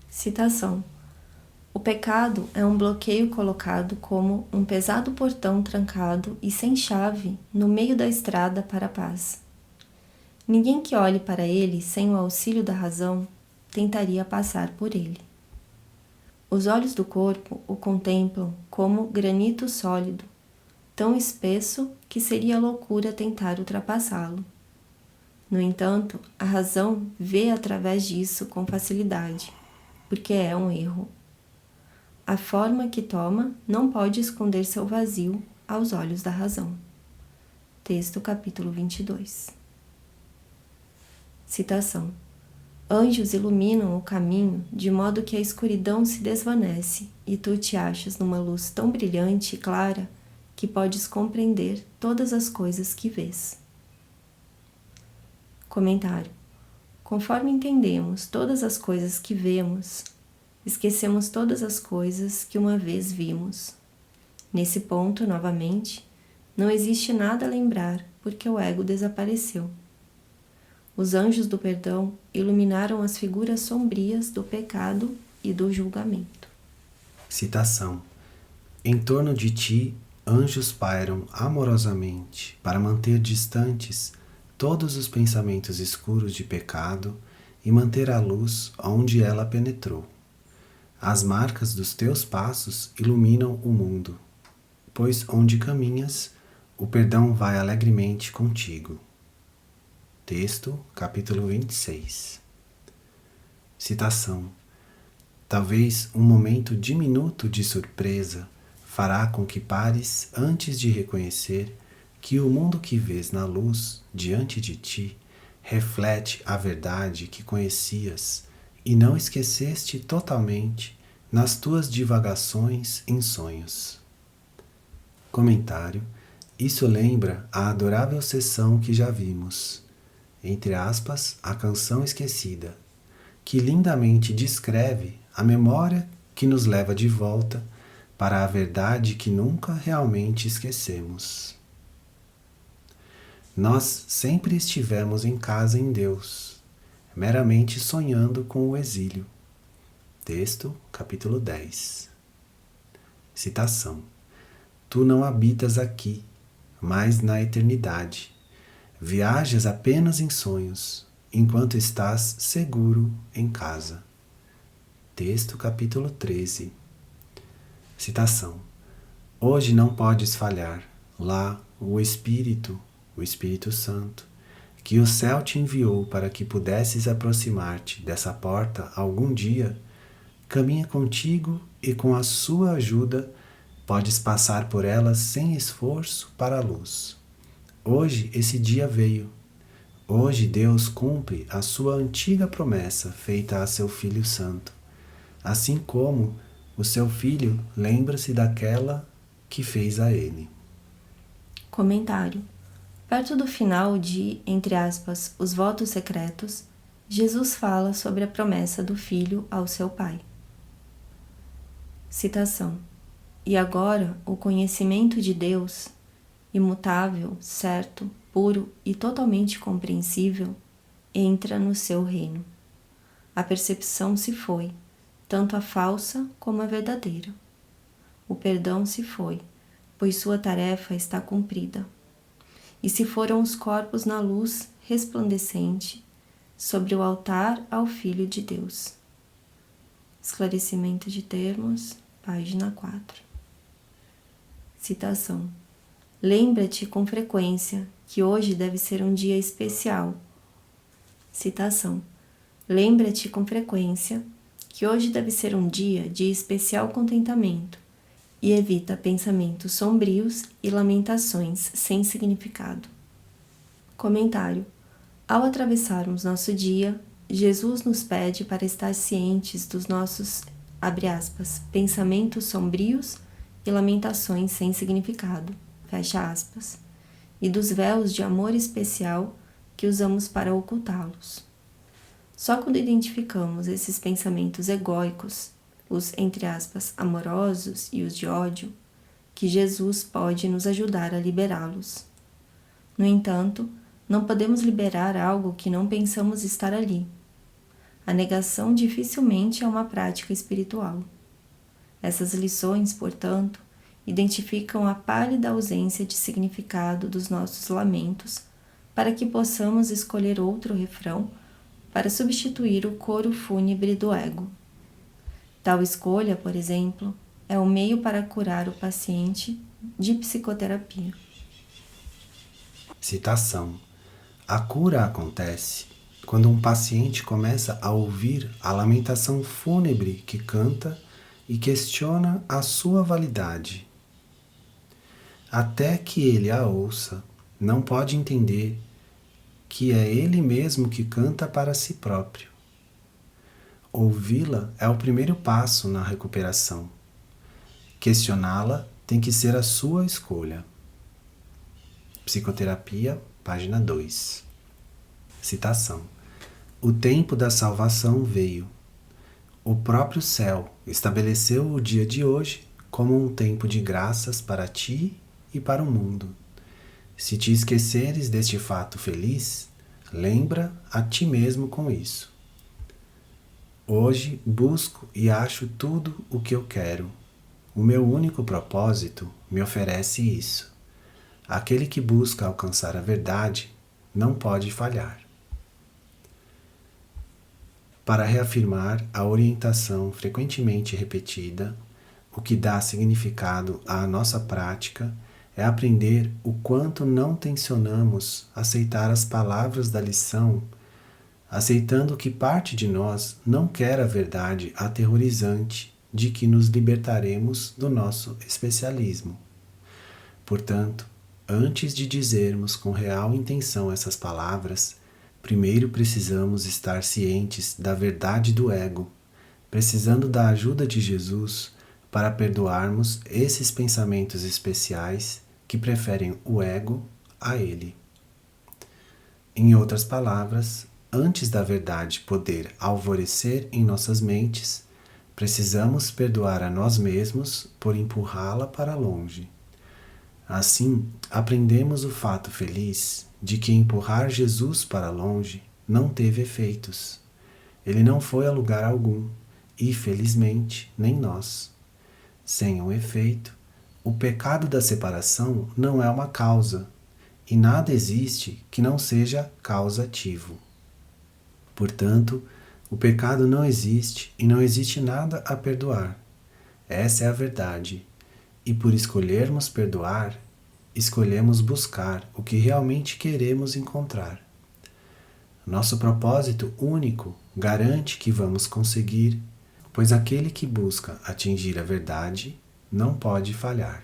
Citação. O pecado é um bloqueio colocado como um pesado portão trancado e sem chave no meio da estrada para a paz. Ninguém que olhe para ele sem o auxílio da razão tentaria passar por ele. Os olhos do corpo o contemplam como granito sólido, tão espesso que seria loucura tentar ultrapassá-lo. No entanto, a razão vê através disso com facilidade, porque é um erro. A forma que toma não pode esconder seu vazio aos olhos da razão. Texto capítulo 22. Citação. Anjos iluminam o caminho de modo que a escuridão se desvanece e tu te achas numa luz tão brilhante e clara que podes compreender todas as coisas que vês. Comentário. Conforme entendemos todas as coisas que vemos, esquecemos todas as coisas que uma vez vimos. Nesse ponto, novamente, não existe nada a lembrar porque o ego desapareceu. Os anjos do perdão iluminaram as figuras sombrias do pecado e do julgamento. Citação. Em torno de ti, anjos pairam amorosamente para manter distantes todos os pensamentos escuros de pecado e manter a luz onde ela penetrou. As marcas dos teus passos iluminam o mundo, pois onde caminhas, o perdão vai alegremente contigo. Texto, capítulo 26. Citação. Talvez um momento diminuto de surpresa fará com que pares antes de reconhecer que o mundo que vês na luz diante de ti reflete a verdade que conhecias e não esqueceste totalmente nas tuas divagações em sonhos. Comentário. Isso lembra a adorável sessão que já vimos, entre aspas, a canção esquecida, que lindamente descreve a memória que nos leva de volta para a verdade que nunca realmente esquecemos. Nós sempre estivemos em casa em Deus, meramente sonhando com o exílio. Texto, capítulo 10. Citação. Tu não habitas aqui, mas na eternidade. Viajas apenas em sonhos, enquanto estás seguro em casa. Texto, capítulo 13. Citação. Hoje não podes falhar. Lá, o Espírito Santo, que o céu te enviou para que pudesses aproximar-te dessa porta algum dia, caminha contigo e com a sua ajuda podes passar por ela sem esforço para a luz. Hoje esse dia veio. Hoje Deus cumpre a sua antiga promessa feita a seu Filho Santo, assim como o seu Filho lembra-se daquela que fez a ele. Comentário. Perto do final de, entre aspas, os votos secretos, Jesus fala sobre a promessa do Filho ao seu Pai. Citação. E agora o conhecimento de Deus, imutável, certo, puro e totalmente compreensível, entra no seu reino. A percepção se foi, tanto a falsa como a verdadeira. O perdão se foi, pois sua tarefa está cumprida. E se foram os corpos na luz resplandecente, sobre o altar ao Filho de Deus. Esclarecimento de termos, página 4. Citação. Lembra-te com frequência que hoje deve ser um dia especial. Citação. Lembra-te com frequência que hoje deve ser um dia de especial contentamento e evita pensamentos sombrios e lamentações sem significado. Comentário. Ao atravessarmos nosso dia, Jesus nos pede para estar cientes dos nossos, abre aspas, pensamentos sombrios e lamentações sem significado, fecha aspas, e dos véus de amor especial que usamos para ocultá-los. Só quando identificamos esses pensamentos egóicos, os, entre aspas, amorosos e os de ódio, que Jesus pode nos ajudar a liberá-los. No entanto, não podemos liberar algo que não pensamos estar ali. A negação dificilmente é uma prática espiritual. Essas lições, portanto, identificam a pálida ausência de significado dos nossos lamentos para que possamos escolher outro refrão para substituir o coro fúnebre do ego. Tal escolha, por exemplo, é o meio para curar o paciente de psicoterapia. Citação: a cura acontece quando um paciente começa a ouvir a lamentação fúnebre que canta e questiona a sua validade. Até que ele a ouça, não pode entender que é ele mesmo que canta para si próprio. Ouvi-la é o primeiro passo na recuperação. Questioná-la tem que ser a sua escolha. Psicoterapia, página 2. Citação: o tempo da salvação veio. O próprio céu estabeleceu o dia de hoje como um tempo de graças para ti e para o mundo. Se te esqueceres deste fato feliz, lembra a ti mesmo com isso. Hoje busco e acho tudo o que eu quero. O meu único propósito me oferece isso. Aquele que busca alcançar a verdade não pode falhar. Para reafirmar a orientação frequentemente repetida, o que dá significado à nossa prática é aprender o quanto não tensionamos aceitar as palavras da lição, aceitando que parte de nós não quer a verdade aterrorizante de que nos libertaremos do nosso especialismo. Portanto, antes de dizermos com real intenção essas palavras, primeiro precisamos estar cientes da verdade do ego, precisando da ajuda de Jesus para perdoarmos esses pensamentos especiais que preferem o ego a ele. Em outras palavras, antes da verdade poder alvorecer em nossas mentes, precisamos perdoar a nós mesmos por empurrá-la para longe. Assim, aprendemos o fato feliz de que empurrar Jesus para longe não teve efeitos. Ele não foi a lugar algum, e, felizmente, nem nós. Sem um efeito, o pecado da separação não é uma causa, e nada existe que não seja causativo. Portanto, o pecado não existe e não existe nada a perdoar. Essa é a verdade. E por escolhermos perdoar, escolhemos buscar o que realmente queremos encontrar. Nosso propósito único garante que vamos conseguir, pois aquele que busca atingir a verdade não pode falhar.